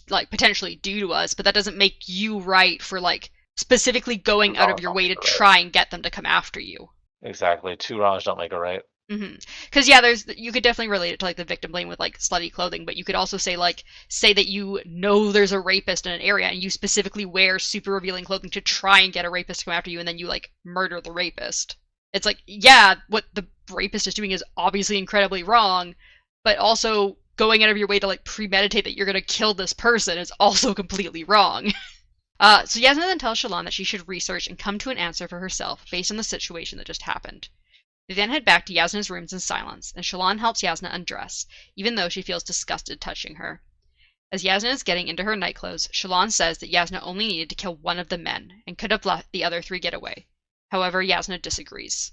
like potentially do to us, but that doesn't make you right for like specifically going out of your way to try and get them to come after you. Exactly. 2 wrongs don't make a right. Because yeah, you could definitely relate it to like the victim blame with like slutty clothing, but you could also say that you know there's a rapist in an area and you specifically wear super revealing clothing to try and get a rapist to come after you, and then you like murder the rapist. It's like, yeah, what the rapist is doing is obviously incredibly wrong, but also going out of your way to like premeditate that you're gonna kill this person is also completely wrong. So Yasna then tells Shallan that she should research and come to an answer for herself based on the situation that just happened. They then head back to Yasna's rooms in silence, and Shallan helps Yasna undress, even though she feels disgusted touching her. As Yasna is getting into her nightclothes, Shallan says that Yasna only needed to kill one of the men, and could have let the other 3 get away. However, Yasna disagrees.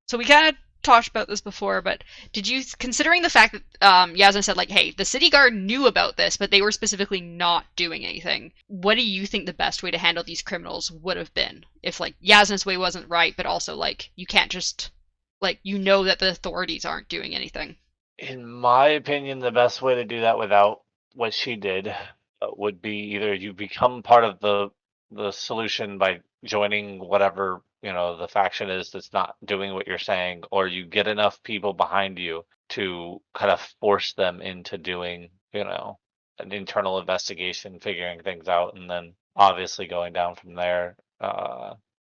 So we kind of talked about this before, but considering the fact that Yasna said, like, hey, the city guard knew about this, but they were specifically not doing anything, what do you think the best way to handle these criminals would have been? If, like, Yasna's way wasn't right, but also, like, you can't just... like, you know that the authorities aren't doing anything. In my opinion, the best way to do that without what she did would be either you become part of the solution by joining whatever, the faction is that's not doing what you're saying, or you get enough people behind you to kind of force them into doing, an internal investigation, figuring things out, and then obviously going down from there,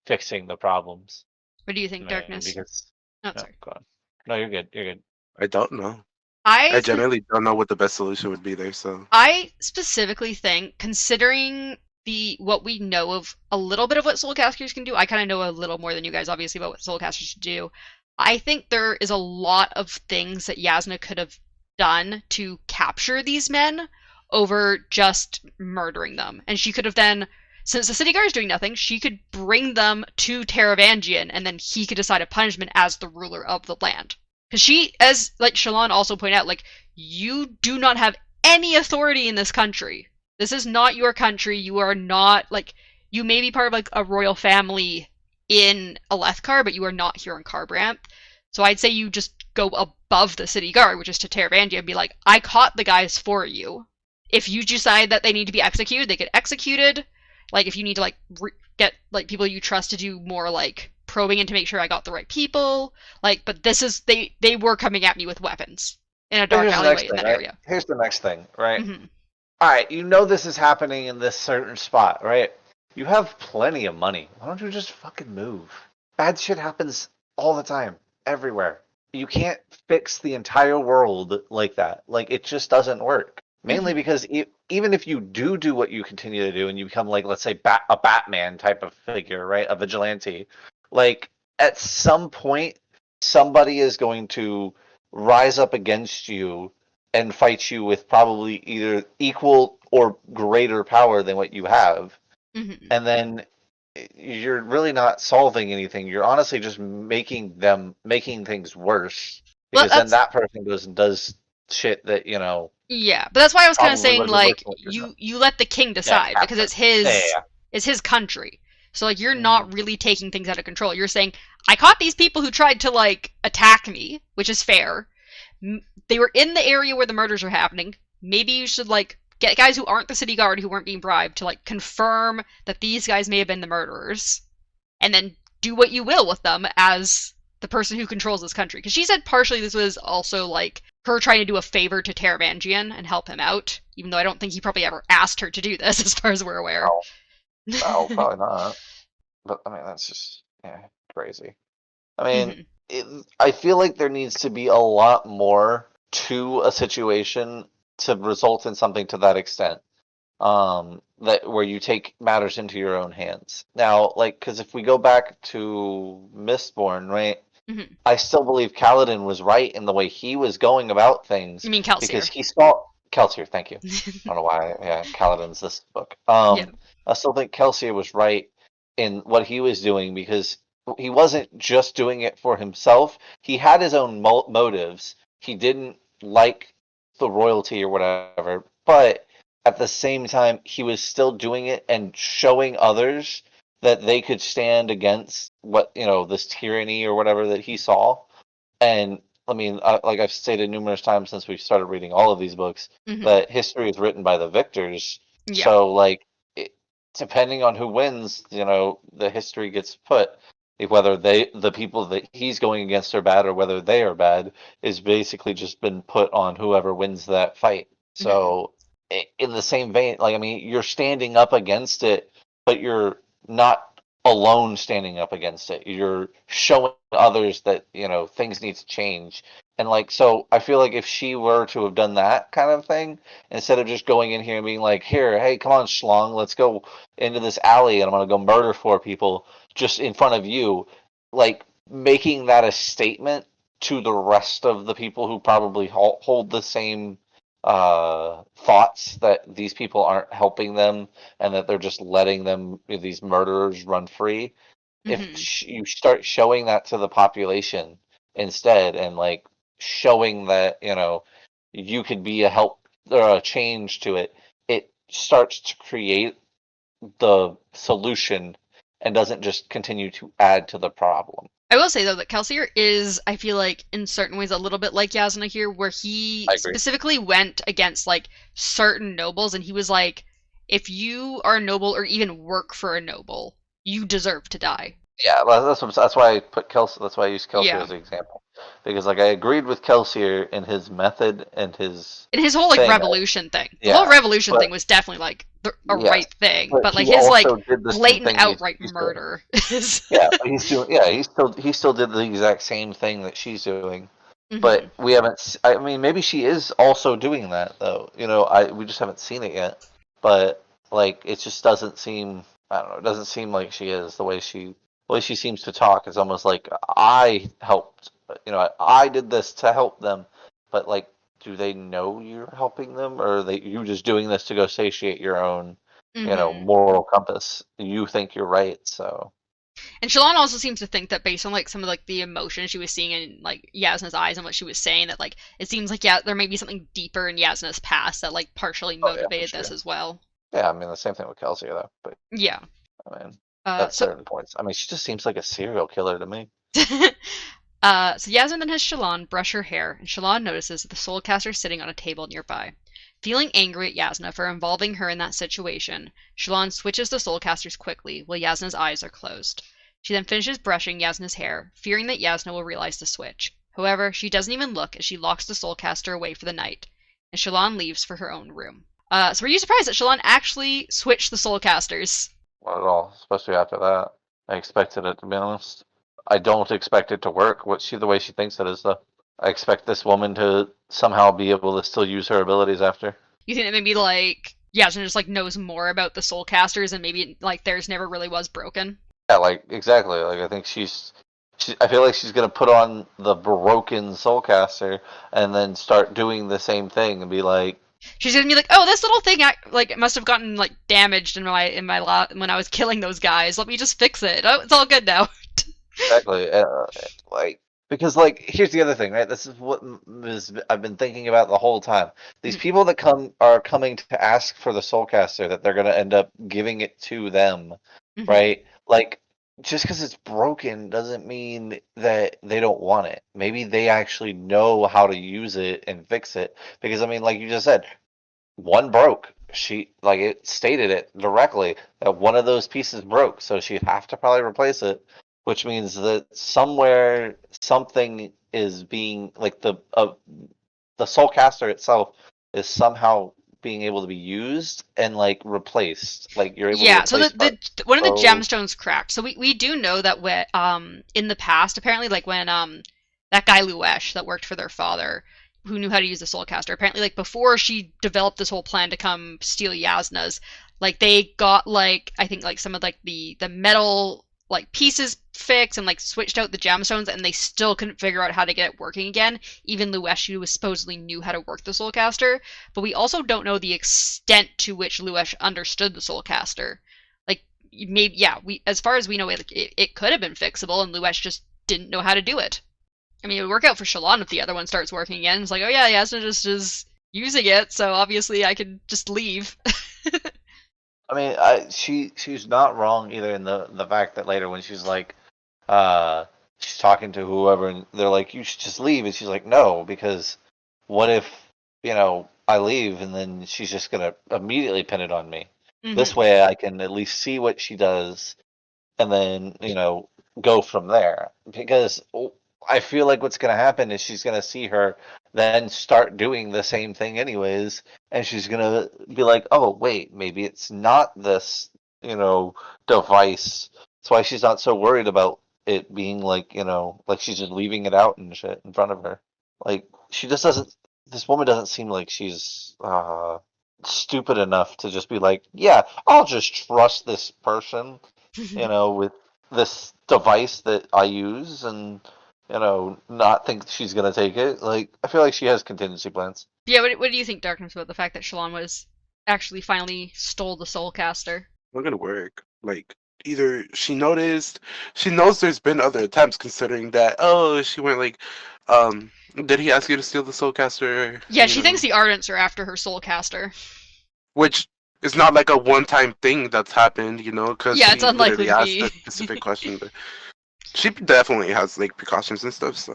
fixing the problems. What do you think, Darkness? Because sorry. go on. No, you're good. You're good. I don't know. I generally don't know what the best solution would be there. So I specifically think, considering what we know of a little bit of what Soulcasters can do, I kind of know a little more than you guys, obviously, about what Soulcasters should do. I think there is a lot of things that Yasna could have done to capture these men over just murdering them, and she could have then. Since the city guard is doing nothing, she could bring them to Taravangian, and then he could decide a punishment as the ruler of the land. Because she, as like Shallan also pointed out, like, you do not have any authority in this country. This is not your country. You are not, like, you may be part of like a royal family in Alethkar, but you are not here in Kharbranth. So I'd say you just go above the city guard, which is to Taravangian, and be like, I caught the guys for you. If you decide that they need to be executed, they get executed. Like, if you need to, like, get, like, people you trust to do more, like, probing in to make sure I got the right people. Like, but this is, they were coming at me with weapons in a dark alleyway in that area. Here's the next thing, right? All right, this is happening in this certain spot, right? You have plenty of money. Why don't you just fucking move? Bad shit happens all the time, everywhere. you can't fix the entire world like that. Like it just doesn't work. Mainly because even if you do what you continue to do and you become like, let's say, a Batman type of figure, right? A vigilante, like at some point somebody is going to rise up against you and fight you with probably either equal or greater power than what you have. Mm-hmm. And then you're really not solving anything. You're honestly just making things worse Well, because then that person goes and does shit that, yeah, but that's why I was kind of probably would saying have been worse like than what you're doing. you let the king Yeah, decide because captain. Yeah. it's his country. So like you're Mhm. not really taking things out of control. You're saying I caught these people who tried to like attack me, which is fair. They were in the area where the murders are happening. Maybe you should like get guys who aren't the city guard who weren't being bribed to like confirm that these guys may have been the murderers, and then do what you will with them as the person who controls this country. Because she said partially this was also like her trying to do a favor to Taravangian and help him out, even though I don't think he probably ever asked her to do this, as far as we're aware. No, probably not. But I mean, that's just crazy. I mean, I feel like there needs to be a lot more to a situation to result in something to that extent. That where you take matters into your own hands. Now, like, because if we go back to Mistborn, right? I still believe Kaladin was right in the way he was going about things You mean Kelsier? because he saw Kelsier. Thank you. I don't know why. Yeah, Kaladin's this book. Yeah. I still think Kelsier was right in what he was doing because he wasn't just doing it for himself. He had his own motives. He didn't like the royalty or whatever, but at the same time, he was still doing it and showing others that they could stand against this tyranny or whatever that he saw. And I mean, like I've stated numerous times since we started reading all of these books, that history is written by the victors. Yeah. So like, depending on who wins, the history gets put. Whether the people that he's going against are bad or whether they are bad is basically just been put on whoever wins that fight. So in the same vein, like I mean, you're standing up against it, but you're not alone standing up against it. You're showing others that, things need to change. And like, so I feel like if she were to have done that kind of thing, instead of just going in here and being like, here, hey, come on, schlong, let's go into this alley and I'm going to go murder 4 people just in front of you, like making that a statement to the rest of the people who probably hold the same thoughts that these people aren't helping them and that they're just letting them, these murderers, run free. If you start showing that to the population instead and like showing that you could be a help or a change to it, it starts to create the solution and doesn't just continue to add to the problem. I will say though that Kelsier is, I feel like, in certain ways a little bit like Yasna here, where he specifically went against like certain nobles, and he was like, if you are a noble or even work for a noble, you deserve to die. Yeah, that's why I put Kelsier. That's why I used Kelsier as an example, because like I agreed with Kelsier in his method and his whole like thing. revolution thing. The whole revolution thing was definitely like a right thing, but like his like blatant outright murder. Yeah, he's doing. Yeah, he still did the exact same thing that she's doing, but we haven't. I mean, maybe she is also doing that though. We just haven't seen it yet. But like, it just doesn't seem. I don't know. It doesn't seem like she is the way she seems to talk. Is almost like I helped. I did this to help them, but like, do they know you're helping them, or are you just doing this to go satiate your own, moral compass? You think you're right, so. And Shallan also seems to think that based on like some of like the emotion she was seeing in like Yasna's eyes and what she was saying, that like it seems like there may be something deeper in Yasna's past that like partially motivated this as well. Yeah, I mean the same thing with Kelsier though, but yeah, I mean at certain points. I mean she just seems like a serial killer to me. So Yasna then has Shallan brush her hair, and Shallan notices that the soulcaster is sitting on a table nearby. Feeling angry at Yasna for involving her in that situation, Shallan switches the soulcasters quickly while Yasna's eyes are closed. She then finishes brushing Yasna's hair, fearing that Yasna will realize the switch. However, she doesn't even look as she locks the soulcaster away for the night, and Shallan leaves for her own room. So were you surprised that Shallan actually switched the soulcasters? Not at all, especially after that. I expected it, to be honest. I don't expect it to work. The way she thinks it is, though. I expect this woman to somehow be able to still use her abilities after. You think that maybe like Yasna just like knows more about the soul casters and maybe like theirs never really was broken? Yeah, like exactly. Like I think I feel like she's gonna put on the broken soulcaster and then start doing the same thing and be like, She's gonna be like, oh, this little thing like must have gotten like damaged in my when I was killing those guys. Let me just fix it. Oh, it's all good now. exactly, like because like here's the other thing, right? This is what I've been thinking about the whole time. These people that are coming to ask for the soulcaster, that they're gonna end up giving it to them, right? Like just because it's broken doesn't mean that they don't want it. Maybe they actually know how to use it and fix it. Because I mean, like you just said, one broke. It stated it directly that one of those pieces broke, so she'd have to probably replace it, which means that somewhere something is being like the soul caster itself is somehow being able to be used and like replaced. Like you're able to Yeah, so replace one of the So- gemstones cracked. So we do know that when in the past, apparently, like when that guy Luesh that worked for their father, who knew how to use the soulcaster, apparently like before she developed this whole plan to come steal Yasna's, like they got like I think like some of like the metal like pieces fixed and like switched out the gemstones, and they still couldn't figure out how to get it working again. Even Luesh, who supposedly knew how to work the soulcaster, but we also don't know the extent to which Luesh understood the soulcaster. Like maybe as far as we know, it could have been fixable, and Luesh just didn't know how to do it. I mean, it would work out for Shalon if the other one starts working again. It's like, oh yeah, Yasna just is using it, so obviously I could just leave. I mean, she's not wrong either in the fact that later when she's like, she's talking to whoever and they're like, you should just leave, and she's like, no, because what if I leave and then she's just gonna immediately pin it on me. This way I can at least see what she does and then go from there, because I feel like what's going to happen is she's going to see her then start doing the same thing anyways, and she's going to be like, oh wait, maybe it's not this device. That's why she's not so worried about it being like like she's just leaving it out and shit in front of her. Like she just doesn't this woman doesn't seem like she's stupid enough to just be like, yeah, I'll just trust this person, with this device that I use, and not think she's gonna take it. Like, I feel like she has contingency plans. Yeah, what do you think, Darkness, about the fact that Shalon was actually finally stole the soulcaster? Not gonna work. Like, either she knows there's been other attempts, considering that, she went like, did he ask you to steal the soulcaster? Yeah, she thinks the Ardents are after her soulcaster. Which is not like a one-time thing that's happened, because yeah, it's unlikely to asked be. a specific question. But she definitely has like precautions and stuff. So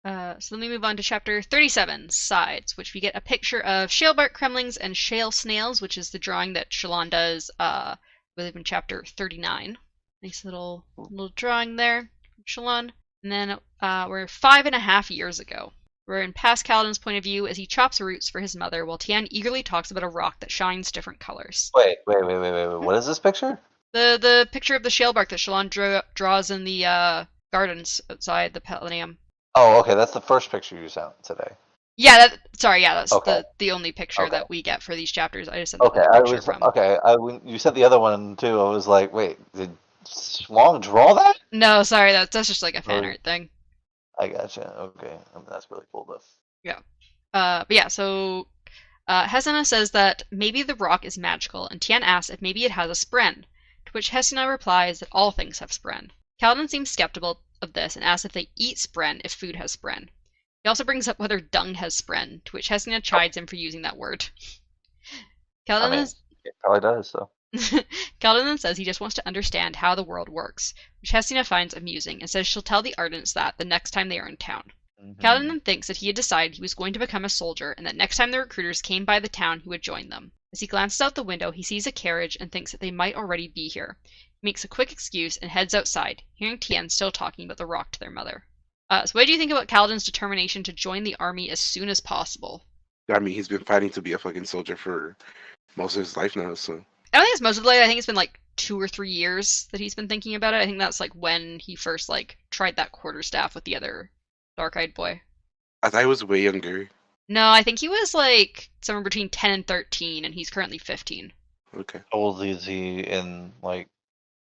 then we move on to chapter 37, Sides, which we get a picture of shalebark cremlings and shale snails, which is the drawing that Shalon does, I believe in chapter 39. Nice little drawing there from Shalon. And then we're 5.5 years ago. We're in past Kaladin's point of view as he chops roots for his mother, while Tian eagerly talks about a rock that shines different colors. Wait. What is this picture? The picture of the shalebark that Shalon draws in the gardens outside the Palladium. Oh, okay, that's the first picture you sent today. Yeah, that's Okay. the only picture Okay. that we get for these chapters. I just sent Okay, the picture from. when you said the other one too, I was like, wait, did Long draw that? No, sorry, that's just like a fan art thing. I gotcha. Okay, that's really cool though. Yeah. But yeah, so Hesina says that maybe the rock is magical, and Tian asks if maybe it has a spren, to which Hesina replies that all things have spren. Kaladin seems skeptical of this and asks if they eat spren if food has spren. He also brings up whether dung has spren, to which Hesina chides him for using that word. Kaladin it probably does, so. Kaladin says he just wants to understand how the world works, which Hesina finds amusing and says she'll tell the Ardents that the next time they are in town. Kaladin thinks that he had decided he was going to become a soldier and that next time the recruiters came by the town he would join them. As he glances out the window, he sees a carriage and thinks that they might already be here. He makes a quick excuse and heads outside, hearing Tian still talking about the rock to their mother. So what do you think about Kaladin's determination to join the army as soon as possible? I mean, he's been fighting to be a fucking soldier for most of his life now, so. I don't think it's most of it. I think it's been like 2 or 3 years that he's been thinking about it. I think that's like when he first like tried that quarterstaff with the other dark-eyed boy. I thought he was way younger. No, I think he was like somewhere between 10 and 13, and he's currently 15. Okay. How old is he in like?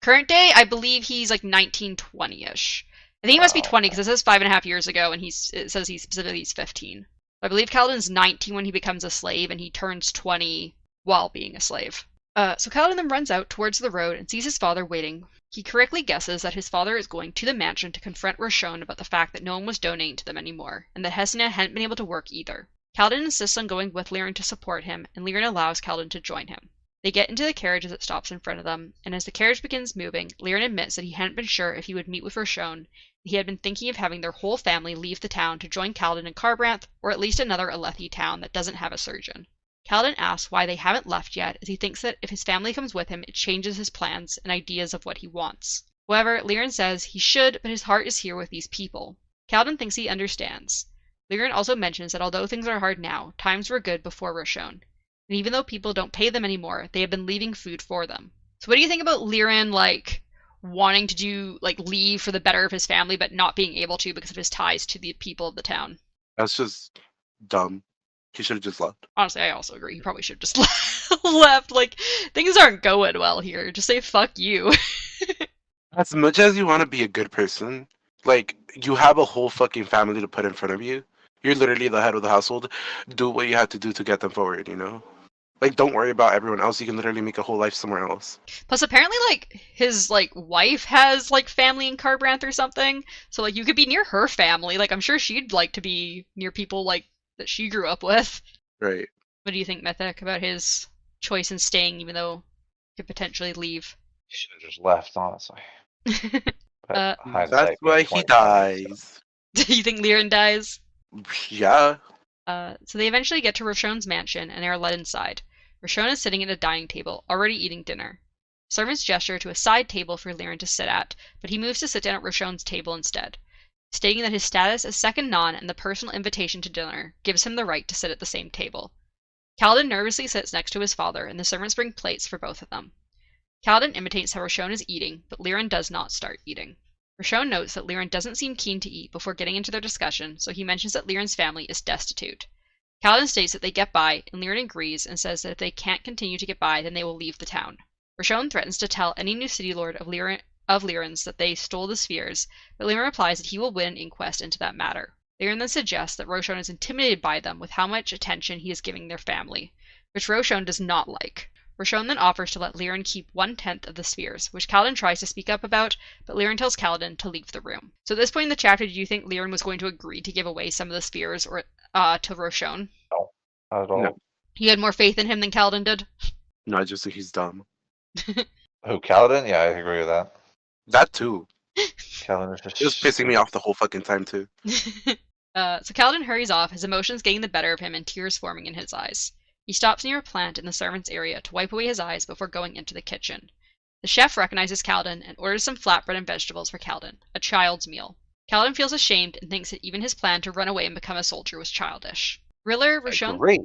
Current day, I believe he's like 19, 20-ish. I think he must be Wow. 20 because it says 5.5 years ago, and it says he's 15. I believe Kaladin's 19 when he becomes a slave, and he turns 20 while being a slave. So Kaladin then runs out towards the road and sees his father waiting. He correctly guesses that his father is going to the mansion to confront Roshon about the fact that no one was donating to them anymore, and that Hesina hadn't been able to work either. Kaladin insists on going with Lirin to support him, and Lirin allows Kaladin to join him. They get into the carriage as it stops in front of them, and as the carriage begins moving, Lirin admits that he hadn't been sure if he would meet with Roshon. He had been thinking of having their whole family leave the town to join Kaladin in Kharbranth, or at least another Alethi town that doesn't have a surgeon. Kaladin asks why they haven't left yet, as he thinks that if his family comes with him, it changes his plans and ideas of what he wants. However, Lirin says he should, but his heart is here with these people. Kaladin thinks he understands. Lirin also mentions that although things are hard now, times were good before Roshon. And even though people don't pay them anymore, they have been leaving food for them. So what do you think about Lirin, like, wanting to leave for the better of his family, but not being able to because of his ties to the people of the town? That's just dumb. He should have just left. Honestly, I also agree. He probably should have just left. Like, things aren't going well here. Just say fuck you. As much as you want to be a good person, like, you have a whole fucking family to put in front of you. You're literally the head of the household. Do what you have to do to get them forward, you know? Like, don't worry about everyone else. You can literally make a whole life somewhere else. Plus, apparently, his, wife has, family in Kharbranth or something. So, you could be near her family. I'm sure she'd like to be near people, that she grew up with. Right. What do you think, Mythic, about his choice in staying, even though he could potentially leave? He should have just left, honestly. But hindsight That's why being he 25, dies. Do you think Lirin dies? Yeah. So they eventually get to Roshon's mansion and are led inside. Roshon is sitting at a dining table, already eating dinner. Servants gesture to a side table for Lirin to sit at, but he moves to sit down at Roshon's table instead, stating that his status as second non and the personal invitation to dinner gives him the right to sit at the same table. Kaladin nervously sits next to his father, and the servants bring plates for both of them. Kaladin imitates how Roshon is eating, but Lirin does not start eating. Roshon notes that Lirin doesn't seem keen to eat before getting into their discussion, so he mentions that Lirin's family is destitute. Kaladin states that they get by, and Lirin agrees and says that if they can't continue to get by, then they will leave the town. Roshon threatens to tell any new city lord of Lirin's that they stole the spheres, but Lirin replies that he will win an inquest into that matter. Lirin then suggests that Roshon is intimidated by them with how much attention he is giving their family, which Roshon does not like. Roshon then offers to let Lirin keep 1/10 of the spheres, which Kaladin tries to speak up about, but Lirin tells Kaladin to leave the room. So at this point in the chapter, do you think Lirin was going to agree to give away some of the spheres or to Roshon? No, not at all. No. You had more faith in him than Kaladin did? No, I just think he's dumb. Who, Kaladin? Yeah, I agree with that. That too. Kaladin is just... It was pissing me off the whole fucking time too. So Kaladin hurries off, his emotions getting the better of him and tears forming in his eyes. He stops near a plant in the servants' area to wipe away his eyes before going into the kitchen. The chef recognizes Kaladin and orders some flatbread and vegetables for Kaladin, a child's meal. Kaladin feels ashamed and thinks that even his plan to run away and become a soldier was childish. Riller, Great.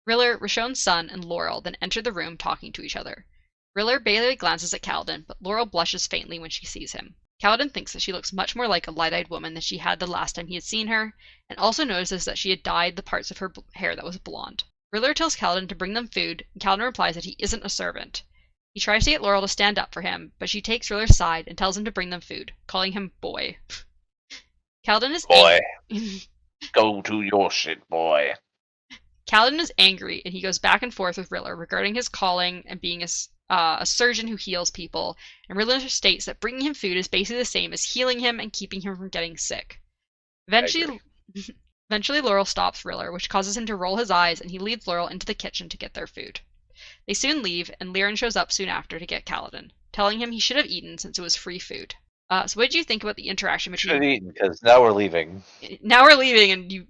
Roshon's son, and Laurel then enter the room talking to each other. Riller barely glances at Kaladin, but Laurel blushes faintly when she sees him. Kaladin thinks that she looks much more like a light-eyed woman than she had the last time he had seen her, and also notices that she had dyed the parts of her hair that was blonde. Riller tells Kaladin to bring them food, and Kaladin replies that he isn't a servant. He tries to get Laurel to stand up for him, but she takes Riller's side and tells him to bring them food, calling him boy. Kaladin is Boy. angry. Go to your shit, boy. Kaladin is angry, and he goes back and forth with Riller regarding his calling and being a surgeon who heals people, and Riller states that bringing him food is basically the same as healing him and keeping him from getting sick. Eventually, Laurel stops Riller, which causes him to roll his eyes, and he leads Laurel into the kitchen to get their food. They soon leave, and Lirin shows up soon after to get Kaladin, telling him he should have eaten since it was free food. So what did you think about the interaction between... Should have eaten, because now we're leaving. Now we're leaving, and you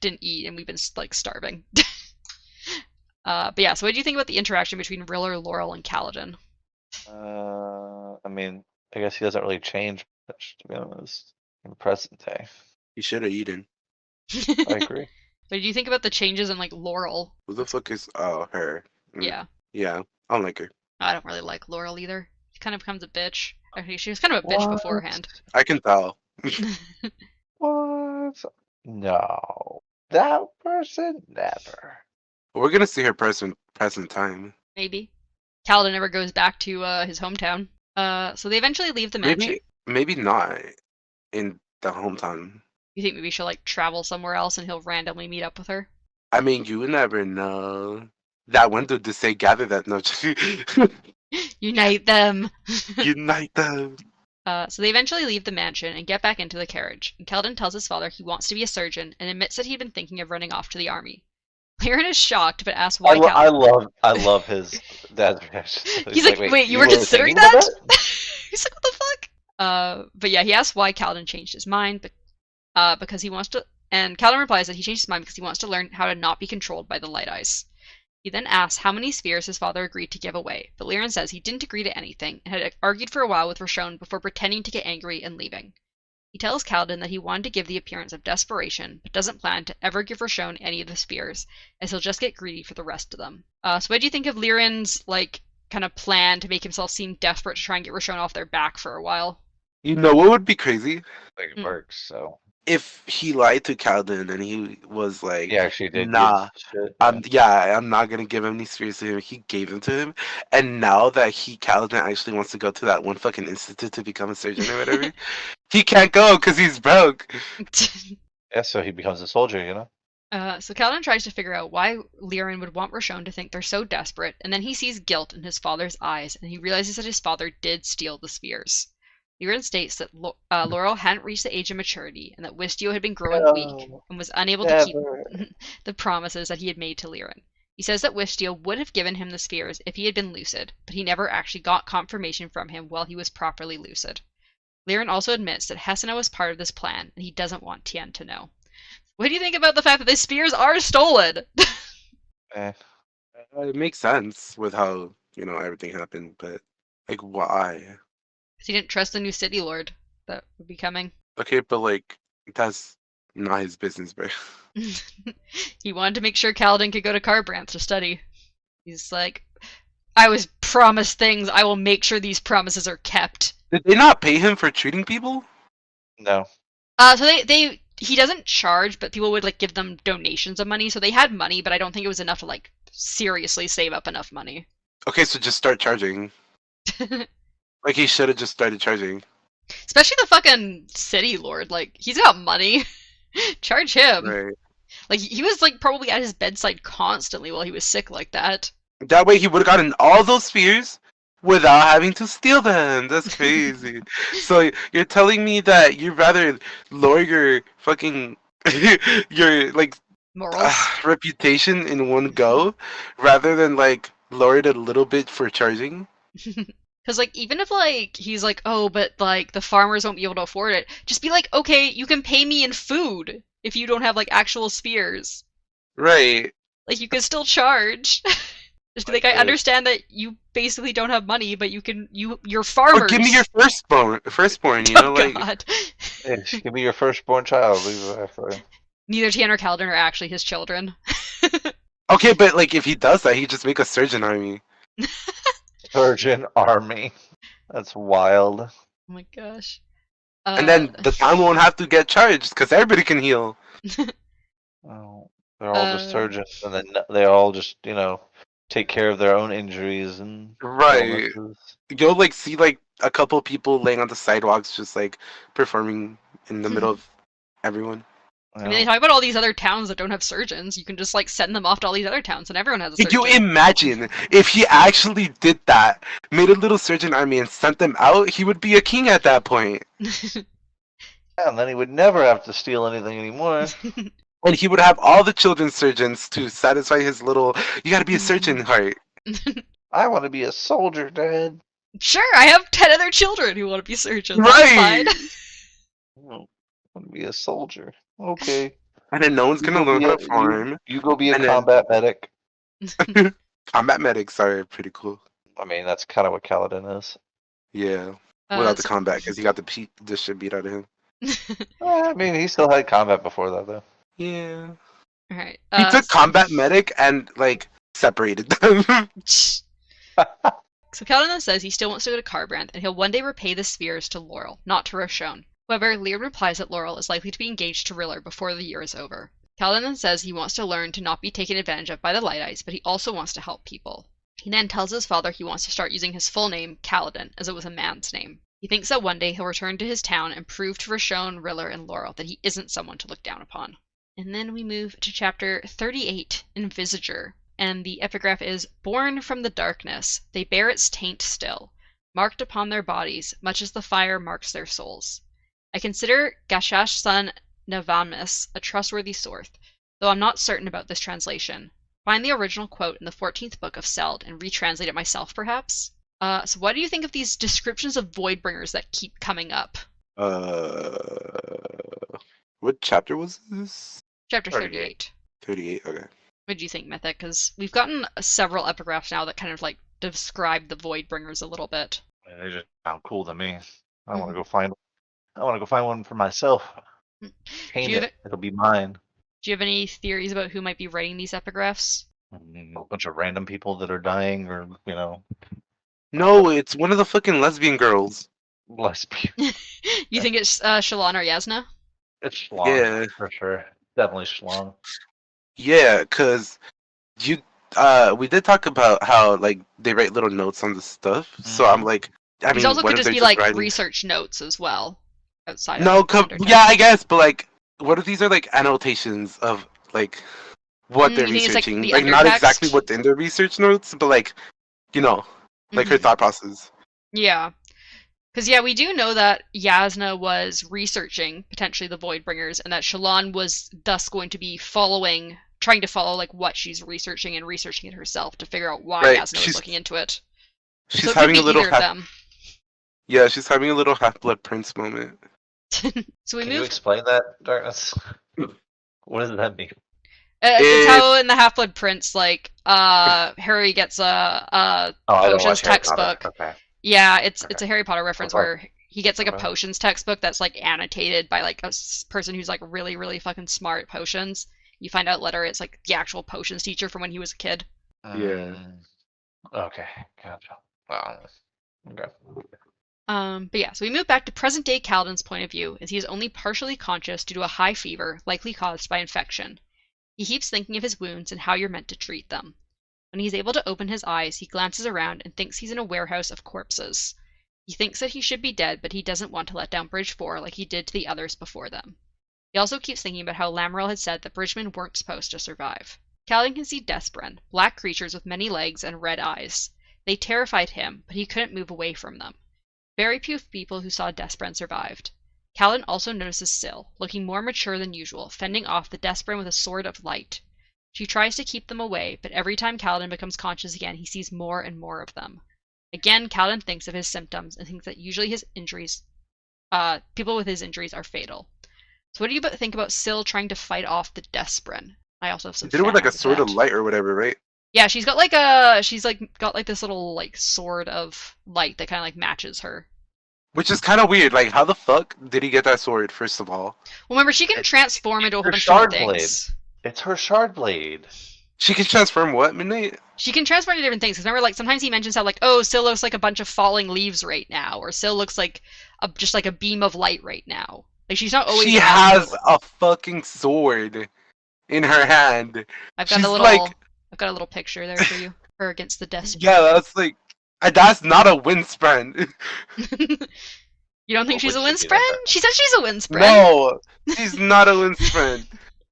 didn't eat, and we've been, starving. But yeah, so what do you think about the interaction between Riller, Laurel, and Kaladin? I mean, I guess he doesn't really change much, to be honest, in the present day. He should have eaten. I agree. What did you think about the changes in, Laurel? Who the fuck is her? Yeah. Yeah, I don't like her. I don't really like Laurel either. She kind of becomes a bitch. Actually, she was kind of a bitch What? beforehand. I can tell. What? No. That person? Never. We're gonna see her present time. Maybe. Kaladin never goes back to his hometown. So they eventually leave the mansion. Maybe not in the hometown. You think maybe she'll like travel somewhere else and he'll randomly meet up with her? I mean, you never know. That one dude to say gather that no. Unite them! Unite them. So they eventually leave the mansion and get back into the carriage. And Kaladin tells his father he wants to be a surgeon and admits that he'd been thinking of running off to the army. Lyran is shocked, but asks why Kaladin. I love his dad's reaction. He's like, wait, you were were considering thinking that? about He's like, what the fuck? But yeah, he asks why Kaladin changed his mind, but because he wants to. And Kaladin replies that he changed his mind because he wants to learn how to not be controlled by the Light Eyes. He then asks how many spheres his father agreed to give away, but Lyran says he didn't agree to anything and had argued for a while with Roshone before pretending to get angry and leaving. He tells Kaladin that he wanted to give the appearance of desperation, but doesn't plan to ever give Roshone any of the spheres, as he'll just get greedy for the rest of them. So what do you think of Lyran's, like, kind of plan to make himself seem desperate to try and get Roshone off their back for a while? You know what would be crazy? Like it works, so. If he lied to Kaladin and he was like, He actually did nah, give shit. I'm not gonna give any spheres to him. He gave them to him, and now that Kaladin actually wants to go to that one fucking institute to become a surgeon or whatever, he can't go because he's broke. Yeah, so he becomes a soldier, you know? So Kaladin tries to figure out why Lyran would want Roshone to think they're so desperate, and then he sees guilt in his father's eyes, and he realizes that his father did steal the spheres. Lyran states that Laurel hadn't reached the age of maturity, and that Wistio had been growing weak and was unable to keep the promises that he had made to Lyran. He says that Wistio would have given him the spheres if he had been lucid, but he never actually got confirmation from him while he was properly lucid. Lyran also admits that Hesina was part of this plan, and he doesn't want Tien to know. What do you think about the fact that the spheres are stolen? It makes sense with how, everything happened, but, like, why? He didn't trust the new city lord that would be coming. Okay, but, like, that's not his business, bro. He wanted to make sure Kaladin could go to Kharbranth to study. He's like, I was promised things, I will make sure these promises are kept. Did they not pay him for treating people? No. So he doesn't charge, but people would like give them donations of money, so they had money, but I don't think it was enough to like seriously save up enough money. Okay, so just start charging. Like he should have just started charging. Especially the fucking city lord, like he's got money. Charge him. Right. Like he was like probably at his bedside constantly while he was sick like that. That way he would have gotten all those spheres without having to steal them. That's crazy. So you're telling me that you'd rather lower your fucking your like Morals. Reputation in one go rather than like lower it a little bit for charging? Because like even if like he's like, oh, but like the farmers won't be able to afford it, just be like, okay, you can pay me in food if you don't have like actual spheres. Right. Like you can still charge. Just be like, I understand that you basically don't have money, but you're farmers. Or give me your firstborn, you know, like. God. Yeah, give me your firstborn child. Leave it there for you. Neither Tien or Kaladin are actually his children. Okay, but like if he does that, he just make a surgeon army. Surgeon army. That's wild. Oh my gosh. And then the town won't have to get charged because everybody can heal. Oh, they're all just surgeons, and then they all just take care of their own injuries and right. illnesses. You'll like see like a couple people laying on the sidewalks just like performing in the middle of everyone. I mean, they talk about all these other towns that don't have surgeons. You can just like send them off to all these other towns, and everyone has a surgeon. Could you imagine if he actually did that, made a little surgeon army and sent them out? He would be a king at that point. Yeah, and then he would never have to steal anything anymore. And he would have all the children's surgeons to satisfy his little, you gotta be a surgeon heart. I want to be a soldier, Dad. Sure, I have 10 other children who want to be surgeons. Right! I want to be a soldier. Okay. And then no one's gonna learn how to farm. You go be a combat medic. Combat medics are pretty cool. I mean, that's kind of what Kaladin is. Yeah. Without the combat, because he got the shit beat out of him. I mean, he still had combat before that, though. Yeah. Alright. He took combat medic and, like, separated them. So Kaladin says he still wants to go to Kharbranth, and he'll one day repay the spheres to Laurel, not to Roshone. However, Liam replies that Laurel is likely to be engaged to Riller before the year is over. Kaladin says he wants to learn to not be taken advantage of by the Light Eyes, but he also wants to help people. He then tells his father he wants to start using his full name, Kaladin, as it was a man's name. He thinks that one day he'll return to his town and prove to Roshone, Riller, and Laurel that he isn't someone to look down upon. And then we move to chapter 38, Envisager, and the epigraph is, "Born from the darkness, they bear its taint still, marked upon their bodies, much as the fire marks their souls. I consider Gashash son Navamis a trustworthy source, though I'm not certain about this translation. Find the original quote in the 14th book of Seld and retranslate it myself, perhaps?" So what do you think of these descriptions of Voidbringers that keep coming up? What chapter was this? Chapter 38. 38. 38. Okay. What do you think, Mythic? Because we've gotten several epigraphs now that kind of like describe the Voidbringers a little bit. They just sound cool to me. I want to go find. I want to go find one for myself. Paint you have- it. It'll be mine. Do you have any theories about who might be writing these epigraphs? A bunch of random people that are dying, or No, it's one of the fucking lesbian girls. lesbian. You think it's Shalon or Yasna? It's Schlong, Yeah. for sure. Definitely Schlong. Yeah, cause we did talk about how like they write little notes on the stuff. So I'm like, I These mean, also what could if just they're be like writing... research notes as well, outside No, of Undertale. yeah, I guess, but like, what if these are like annotations of like what they're You think it's, like, researching? the Like, not undertext? exactly what's in their research notes, but like, like her Mhm. thought process. Yeah. Because, yeah, we do know that Yasna was researching, potentially, the Voidbringers, and that Shalon was thus going to be trying to follow, like, what she's researching and researching it herself to figure out why Right, Yasna was looking into it. She's So it having could a be little either of them. Yeah, she's having a little Half-Blood Prince moment. So we Can you move... explain that, Darkness? What does that mean? It's how in the Half-Blood Prince, like, Harry gets a Oh, I don't potions watch Harry textbook. Potter. Okay. Yeah, it's Okay. a Harry Potter reference Okay. where he gets like a Okay. potions textbook that's like annotated by like a person who's like really, really fucking smart at potions. You find out later it's like the actual potions teacher from when he was a kid. Yeah. Okay, gotcha. Okay. But yeah, so we move back to present day Kaladin's point of view, as he is only partially conscious due to a high fever, likely caused by infection. He keeps thinking of his wounds and how you're meant to treat them. When he's able to open his eyes, he glances around and thinks he's in a warehouse of corpses. He thinks that he should be dead, but he doesn't want to let down Bridge 4 like he did to the others before them. He also keeps thinking about how Lamaril had said that Bridgemen weren't supposed to survive. Kaladin can see Deathbren, black creatures with many legs and red eyes. They terrified him, but he couldn't move away from them. Very few people who saw Deathbren survived. Kaladin also notices Syl, looking more mature than usual, fending off the Deathbren with a sword of light. She tries to keep them away, but every time Kaladin becomes conscious again, he sees more and more of them. Again, Kaladin thinks of his symptoms and thinks that usually his injuries, people with his injuries are fatal. So what do you think about Syl trying to fight off the Deathbren? I also have some. She did it with like a fan art of sword of that. light or whatever, right? Yeah, she's got like this little like sword of light that kind of like matches her. Which is kind of weird. Like, how the fuck did he get that sword? First of all, Well, remember she can It's transform into a whole her bunch of different shard things. It's her shard blade. she can transform what, Midnight? She can transform into different things. Because remember, like sometimes he mentions how like, oh, Syl looks like a bunch of falling leaves right now, or Syl looks like just like a beam of light right now. Like she's not always. She has a fucking sword in her hand. I've got she's a little. like- I've got a little picture there for you. Her against the desk. Yeah, that's like, that's not a Windspren. You don't think What she's a would she be Windspren? then? She says she's a Windspren. No, she's not a Windspren.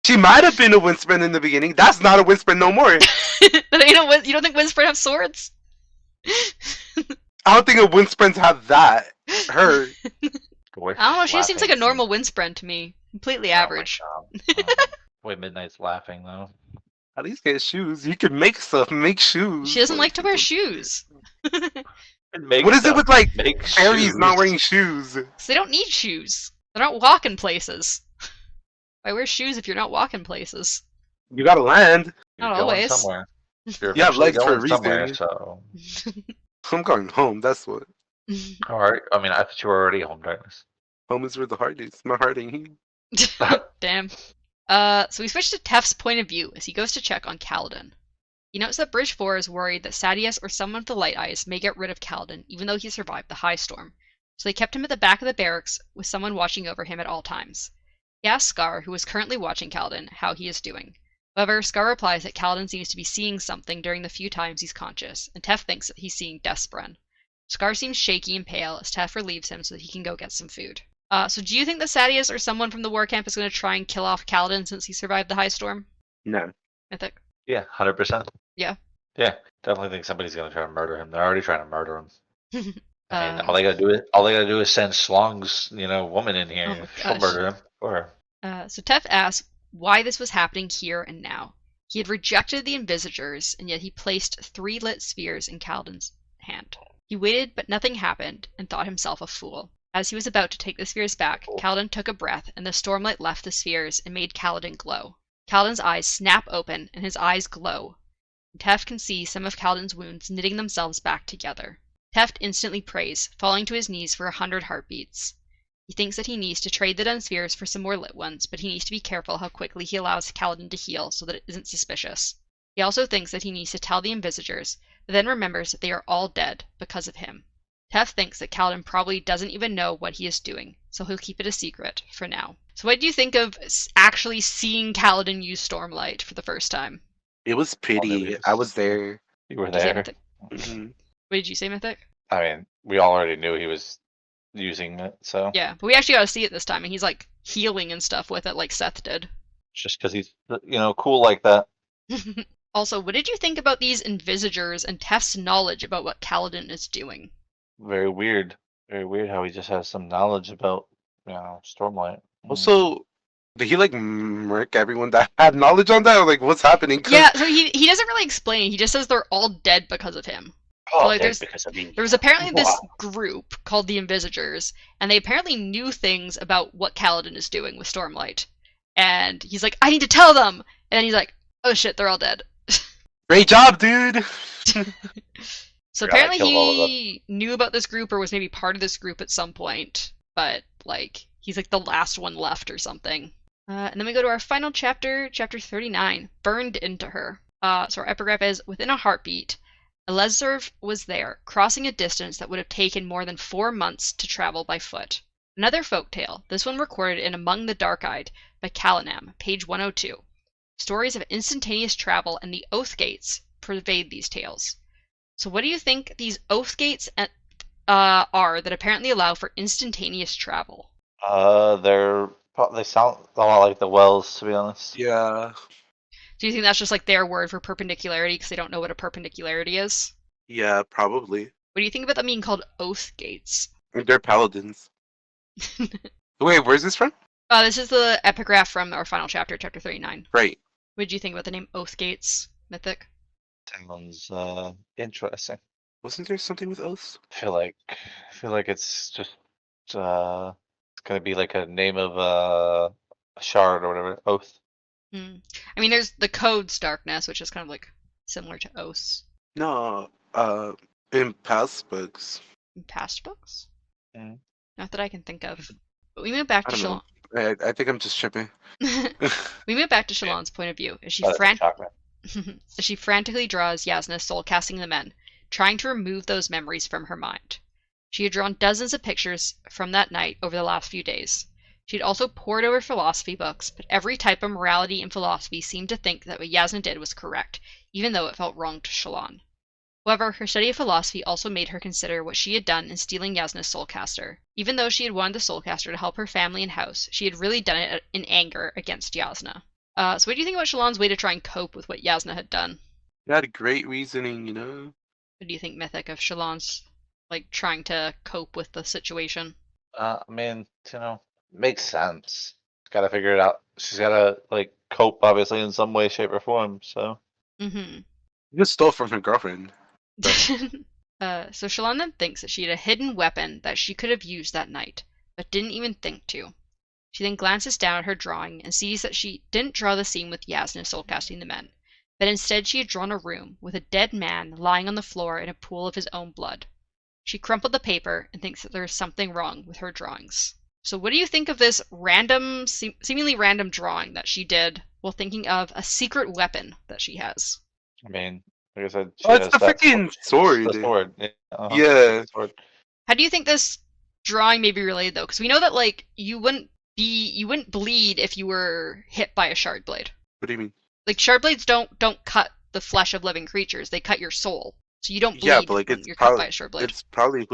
She might have been a Windspren in the beginning. That's not a Windspren no more. But you don't think Windspren have swords? I don't think a Windsprens have that. Her. Boy, I don't know. She just seems like a laughing. normal Windspren to me. Completely Oh my average. God. Boy, Midnight's laughing though. At least get shoes. You can make stuff. Make shoes. She doesn't like to wear shoes. What is it with like Make fairies not shoes. wearing shoes? So they don't need shoes. They're not walking places. Why wear shoes if you're not walking places? You gotta land. You're Not going always. somewhere. You're You have eventually legs for a going somewhere, reason. so. I'm going home. That's what. Alright, I mean, I thought you were already home, Darkness. Home is where the heart is. My heart ain't here. Damn. So we switch to Tef's point of view as he goes to check on Kaladin. He notes that Bridge 4 is worried that Sadius or someone with the Light Eyes may get rid of Kaladin, even though he survived the High Storm. So they kept him at the back of the barracks with someone watching over him at all times. He asks Scar, who is currently watching Kaladin, how he is doing. However, Scar replies that Kaladin seems to be seeing something during the few times he's conscious, and Tef thinks that he's seeing Deathspren. Scar seems shaky and pale as Tef relieves him so that he can go get some food. So do you think that Sadius or someone from the war camp is going to try and kill off Kaladin since he survived the High Storm? No. Mythic? Yeah, 100%. Yeah. Yeah, definitely think somebody's gonna try to murder him. They're already trying to murder him. I mean, Uh, all they gotta do is send Schlong's, woman in here. Oh my She'll gosh. murder him for her. So Tef asks why this was happening here and now. He had rejected the Invisitors, and yet he placed 3 lit spheres in Kaladin's hand. He waited, but nothing happened, and thought himself a fool. As he was about to take the spheres back, Kaladin took a breath, and the stormlight left the spheres and made Kaladin glow. Kaladin's eyes snap open, and his eyes glow. And Teft can see some of Kaladin's wounds knitting themselves back together. Teft instantly prays, falling to his knees for 100 heartbeats. He thinks that he needs to trade the dun spheres for some more lit ones, but he needs to be careful how quickly he allows Kaladin to heal so that it isn't suspicious. He also thinks that he needs to tell the Invisitors, but then remembers that they are all dead because of him. Teft thinks that Kaladin probably doesn't even know what he is doing, so he'll keep it a secret for now. So what do you think of actually seeing Kaladin use Stormlight for the first time? It was pretty. I was there. You were Did you say there. Mythic? Mhm. What did you say, Mythic? I mean, we all already knew he was using it, so Yeah, but we actually got to see it this time, and he's like healing and stuff with it like Seth did. just because he's cool like that. Also, what did you think about these Invisitors and Teft's knowledge about what Kaladin is doing? Very weird. Very weird how he just has some knowledge about Stormlight. Also, did he like murk everyone that had knowledge on that? Or, like, what's happening? 'Cause- Yeah, so he doesn't really explain. He just says they're all dead because of him. Oh, like, there's- because of me. There was apparently this Wow. group called the Invisitors, and they apparently knew things about what Kaladin is doing with Stormlight. And he's like, I need to tell them! And then he's like, oh shit, they're all dead. Great job, dude. So Forgot I apparently killed all of he knew about this group or was maybe part of this group at some point, but like he's like the last one left or something. And then we go to our final chapter, chapter 39, Burned into Her. So our epigraph is, within a heartbeat, Elezerv was there, crossing a distance that would have taken more than 4 months to travel by foot. Another folktale, this one recorded in Among the Dark-Eyed by Calanam, page 102. Stories of instantaneous travel and the Oath Gates pervade these tales. So what do you think these Oath Gates are that apparently allow for instantaneous travel? They sound a lot like the wells, to be honest. Yeah. Do you think that's just like their word for perpendicularity because they don't know what a perpendicularity is? Yeah, probably. What do you think about them being called Oath Gates? They're paladins. Wait, where's this from? This is the epigraph from our final chapter, chapter 39. Right. What did you think about the name Oath Gates, Mythic? Sounds interesting. Wasn't there something with oaths? I feel like it's just it's gonna be like a name of a shard or whatever. Oath. I mean, there's the Code's Darkness, which is kind of like similar to Oaths No, in past books. in past books. Mm. Not that I can think of. But we move back I to don't know. Shalon. I think I'm just tripping. We move back to Shalon's point of view as she Oh, that's chocolate. as she frantically draws Yasna's soul casting the men, trying to remove those memories from her mind. She had drawn dozens of pictures from that night over the last few days. She had also pored over philosophy books, but every type of morality and philosophy seemed to think that what Yasna did was correct, even though it felt wrong to Shalon. However, her study of philosophy also made her consider what she had done in stealing Yasna's soulcaster. Even though she had wanted the soulcaster to help her family and house, she had really done it in anger against Yasna. So what do you think about Shalon's way to try and cope with what Yasna had done? You had great reasoning, you know? What do you think, Mythic, of Shalon's like trying to cope with the situation? I mean, makes sense. She's gotta figure it out. She's gotta like cope, obviously, in some way, shape, or form. So Mm-hmm. You just stole from her girlfriend. So Shalon then thinks that she had a hidden weapon that she could have used that night, but didn't even think to. She then glances down at her drawing and sees that she didn't draw the scene with Yasna soulcasting the men, but instead she had drawn a room with a dead man lying on the floor in a pool of his own blood. She crumpled the paper and thinks that there is something wrong with her drawings. So what do you think of this seemingly random drawing that she did while thinking of a secret weapon that she has? I mean, like I said, she Oh, it's has the that freaking the sword. sword. Yeah, uh-huh. Yeah. Sword. How do you think this drawing may be related though? Because we know that like you wouldn't bleed if you were hit by a shard blade. What do you mean? Like shard blades don't cut the flesh of living creatures; they cut your soul. So you don't Yeah, but bleed like when you're cut by a shard blade. it's probably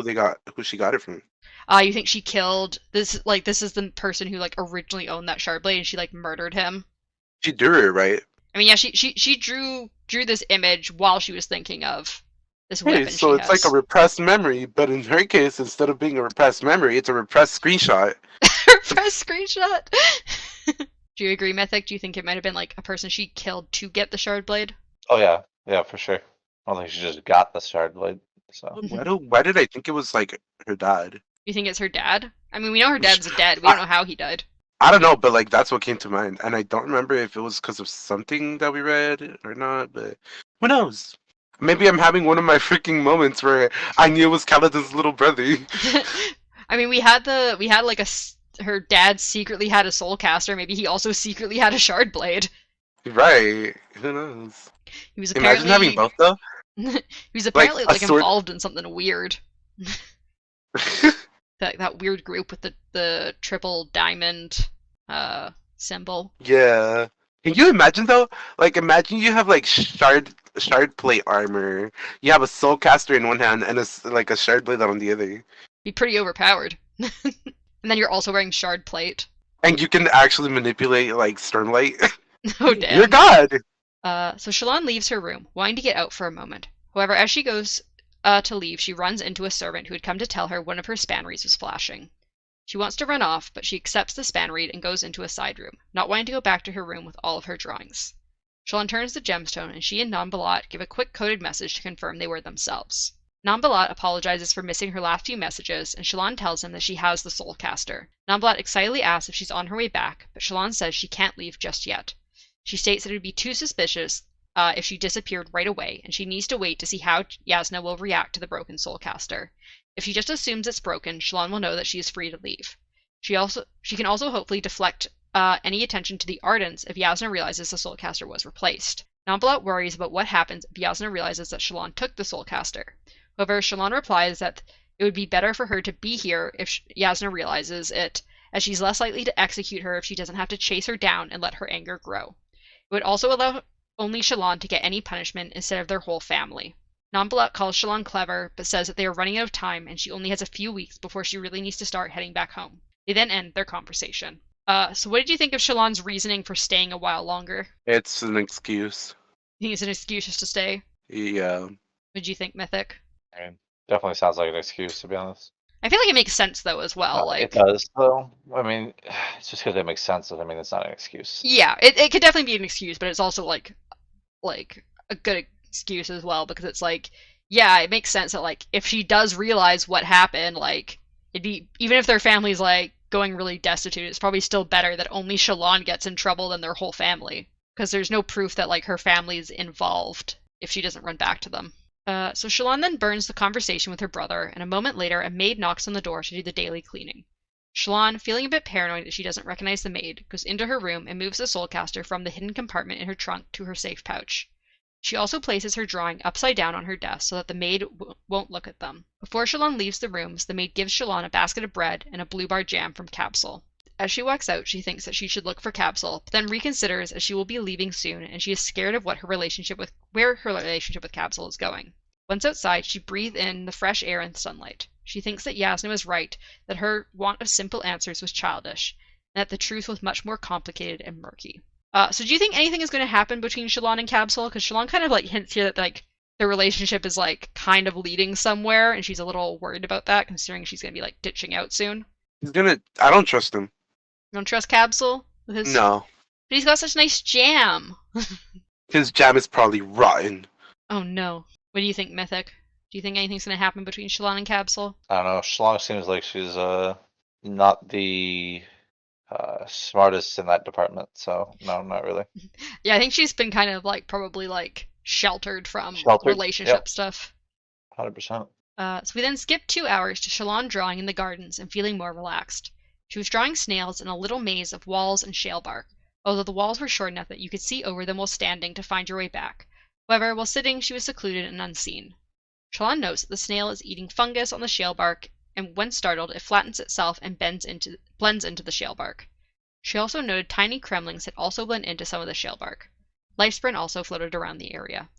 who she got it from. You think she killed this? Like this is the person who like originally owned that shard blade, and she like murdered him. She drew it, right? I mean, yeah, she drew this image while she was thinking of this Hey, weapon so she it's like a has. repressed memory, but in her case, instead of being a repressed memory, it's a repressed screenshot. Press screenshot. Do you agree, Mythic? Do you think it might have been like a person she killed to get the shard blade? Oh yeah, for sure. I don't think she just got the shard blade. So Why did I think it was like her dad? You think it's her dad? I mean, we know her dad's dead. We don't know how he died. I don't know, but like that's what came to mind, and I don't remember if it was because of something that we read or not. But who knows? Maybe I'm having one of my freaking moments where I knew it was Kaladin's little brother. I mean, we had like her dad secretly had a soul caster. Maybe he also secretly had a shard blade. Right? Who knows? He was Imagine apparently having both though. he was apparently a like sword- involved in something weird. That weird group with the triple diamond symbol. Yeah. Can you imagine though? Like imagine you have like shard plate armor. You have a soul caster in one hand and like a shard blade on the other. Be pretty overpowered. And then you're also wearing shard plate. And you can actually manipulate like Stormlight. Oh damn. You're God. So Shalon leaves her room, wanting to get out for a moment. However, as she goes to leave, she runs into a servant who had come to tell her one of her span reeds was flashing. She wants to run off, but she accepts the span reed and goes into a side room, not wanting to go back to her room with all of her drawings. Shalon turns the gemstone, and she and Nambalat give a quick coded message to confirm they were themselves. Nambalat apologizes for missing her last few messages, and Shalon tells him that she has the soul caster. Nambalat excitedly asks if she's on her way back, but Shalon says she can't leave just yet. She states that it would be too suspicious if she disappeared right away, and she needs to wait to see how Yasna will react to the broken soulcaster. If she just assumes it's broken, Shalon will know that she is free to leave. She can also hopefully deflect any attention to the Ardents if Yasna realizes the soulcaster was replaced. Nambalat worries about what happens if Yasna realizes that Shalon took the soulcaster. However, Shalon replies that it would be better for her to be here if Yasna realizes it, as she's less likely to execute her if she doesn't have to chase her down and let her anger grow. It would also allow only Shalon to get any punishment instead of their whole family. Nambalat calls Shalon clever, but says that they are running out of time and she only has a few weeks before she really needs to start heading back home. They then end their conversation. So what did you think of Shalon's reasoning for staying a while longer? It's an excuse. You think it's an excuse just to stay? Yeah. What did you think, Mythic? I mean, definitely sounds like an excuse, to be honest. I feel like it makes sense though as well. It does, though. I mean, it's just because it makes sense. I mean, it's not an excuse. Yeah, it could definitely be an excuse, but it's also like a good excuse as well, because it's like, yeah, it makes sense that like if she does realize what happened, like it'd be, even if their family's like going really destitute, it's probably still better that only Shalon gets in trouble than their whole family, because there's no proof that like her family's involved if she doesn't run back to them. So Shalon then burns the conversation with her brother, and a moment later a maid knocks on the door to do the daily cleaning. Shalon, feeling a bit paranoid that she doesn't recognize the maid, goes into her room and moves the soulcaster from the hidden compartment in her trunk to her safe pouch. She also places her drawing upside down on her desk so that the maid won't look at them. Before Shalon leaves the rooms, the maid gives Shalon a basket of bread and a blue bar jam from Capsule. As she walks out, she thinks that she should look for Capsule, but then reconsiders as she will be leaving soon, and she is scared of where her relationship with Capsule is going. Once outside, she breathes in the fresh air and sunlight. She thinks that Yasna was right, that her want of simple answers was childish, and that the truth was much more complicated and murky. So do you think anything is going to happen between Shalon and Capsule? Because Shalon kind of like hints here that like their relationship is like kind of leading somewhere, and she's a little worried about that, considering she's going to be like ditching out soon. I don't trust him. You don't trust Capsule? No. But he's got such nice jam. His jam is probably rotten. Oh no. What do you think, Mythic? Do you think anything's going to happen between Shalon and Capsule? I don't know. Shalon seems like she's not the smartest in that department, so no, not really. Yeah, I think she's been kind of like probably like sheltered from relationship stuff. 100%. So we then skip 2 hours to Shalon drawing in the gardens and feeling more relaxed. She was drawing snails in a little maze of walls and shale bark, although the walls were short enough that you could see over them while standing to find your way back. However, while sitting, she was secluded and unseen. Shallan notes that the snail is eating fungus on the shale bark, and when startled, it flattens itself and blends into the shale bark. She also noted tiny cremlings had also blended into some of the shale bark. Lifesprint also floated around the area.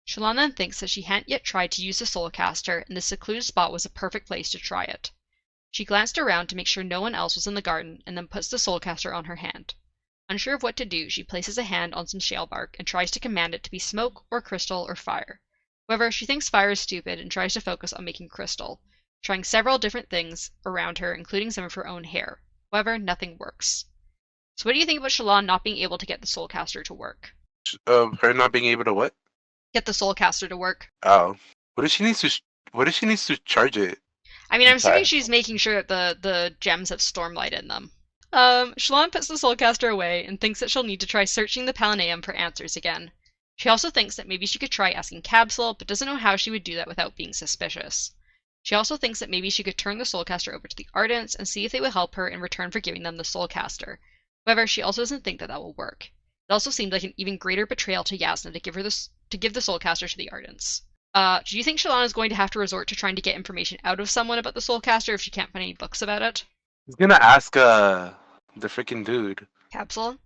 Shallan then thinks that she hadn't yet tried to use the soulcaster, and this secluded spot was a perfect place to try it. She glanced around to make sure no one else was in the garden, and then puts the soulcaster on her hand. Unsure of what to do, she places a hand on some shale bark and tries to command it to be smoke or crystal or fire. However, she thinks fire is stupid and tries to focus on making crystal, trying several different things around her, including some of her own hair. However, nothing works. So what do you think about Shallan not being able to get the soulcaster to work? Her not being able to what? Get the soulcaster to work. Oh, what if she needs to charge it? I mean, I'm Okay. assuming she's making sure that the gems have stormlight in them. Shallan puts the soulcaster away and thinks that she'll need to try searching the Palanaeum for answers again. She also thinks that maybe she could try asking Capsule, but doesn't know how she would do that without being suspicious. She also thinks that maybe she could turn the soulcaster over to the Ardents and see if they would help her in return for giving them the soulcaster. However, she also doesn't think that will work. It also seemed like an even greater betrayal to Yasna to give the soulcaster to the Ardents. Do you think Shallan is going to have to resort to trying to get information out of someone about the soulcaster if she can't find any books about it? He's gonna ask the freaking dude. Capsule?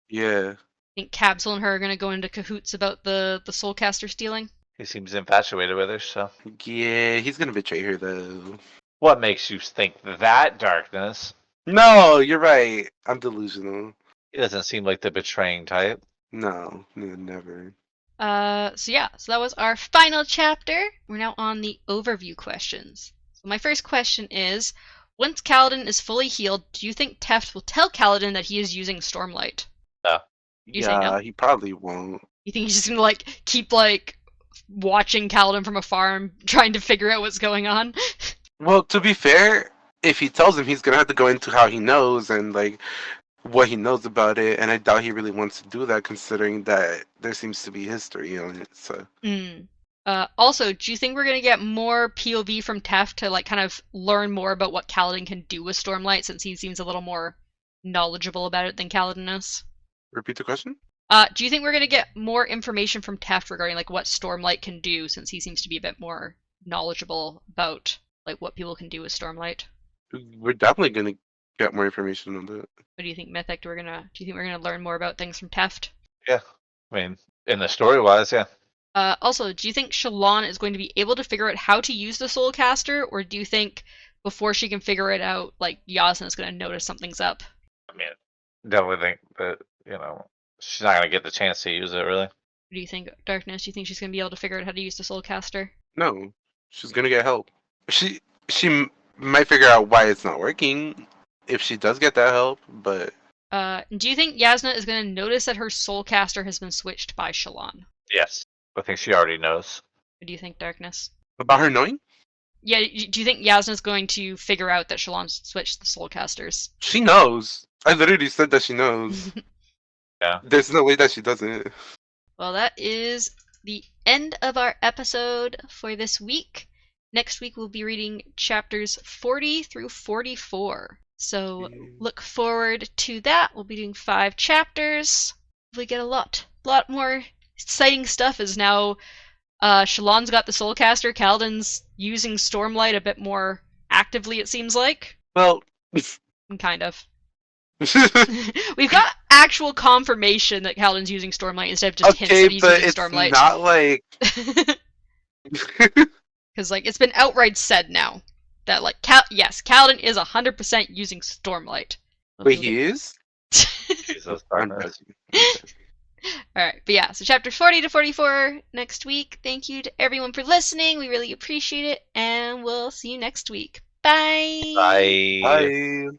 Yeah. Think Capsule and her are going to go into cahoots about the soulcaster stealing? He seems infatuated with her, so. Yeah, he's gonna betray her though. What makes you think that, Darkness? No, you're right. I'm delusional. He doesn't seem like the betraying type. No, never. So that was our final chapter. We're now on the overview questions. So my first question is, once Kaladin is fully healed, do you think Teft will tell Kaladin that he is using Stormlight? No. You say no? He probably won't. You think he's just gonna keep watching Kaladin from afar and trying to figure out what's going on? Well, to be fair, if he tells him, he's gonna have to go into how he knows and what he knows about it, and I doubt he really wants to do that, considering that there seems to be history on it. So. Also, do you think we're gonna get more POV from Teft to kind of learn more about what Kaladin can do with Stormlight, since he seems a little more knowledgeable about it than Kaladin is? Repeat the question. Do you think we're gonna get more information from Teft regarding what Stormlight can do, since he seems to be a bit more knowledgeable about what people can do with Stormlight? We're definitely gonna get more information on that. What do you think, Mythic? Do you think we're gonna learn more about things from Teft? Yeah. I mean, in the story-wise, yeah. Also, do you think Shallan is going to be able to figure out how to use the Soulcaster, or do you think before she can figure it out, Yasna is going to notice something's up? I mean, definitely think that, she's not going to get the chance to use it, really. What do you think, Darkness? Do you think she's going to be able to figure out how to use the Soulcaster? No, she's gonna get help. She might figure out why it's not working if she does get that help, but. Do you think Yasna is going to notice that her Soulcaster has been switched by Shallan? Yes. I think she already knows. What do you think, Darkness? About her knowing? Yeah, do you think Yasna's going to figure out that Shallan switched the Soulcasters? She knows. I literally said that she knows. Yeah. There's no way that she doesn't. Well, that is the end of our episode for this week. Next week we'll be reading chapters 40 through 44. So look forward to that. We'll be doing 5 chapters. We get a lot more exciting stuff as now Shallan's got the Soulcaster, Kaladin's using Stormlight a bit more actively, it seems like. Well, kind of. We've got actual confirmation that Kaladin's using Stormlight instead of just hints that he's using Stormlight. Not like. Because it's been outright said now that yes, Kaladin is 100% using Stormlight. Wait, he is? Jesus, Darkness. Alright, but yeah, so chapter 40 to 44 next week. Thank you to everyone for listening. We really appreciate it, and we'll see you next week. Bye! Bye. Bye.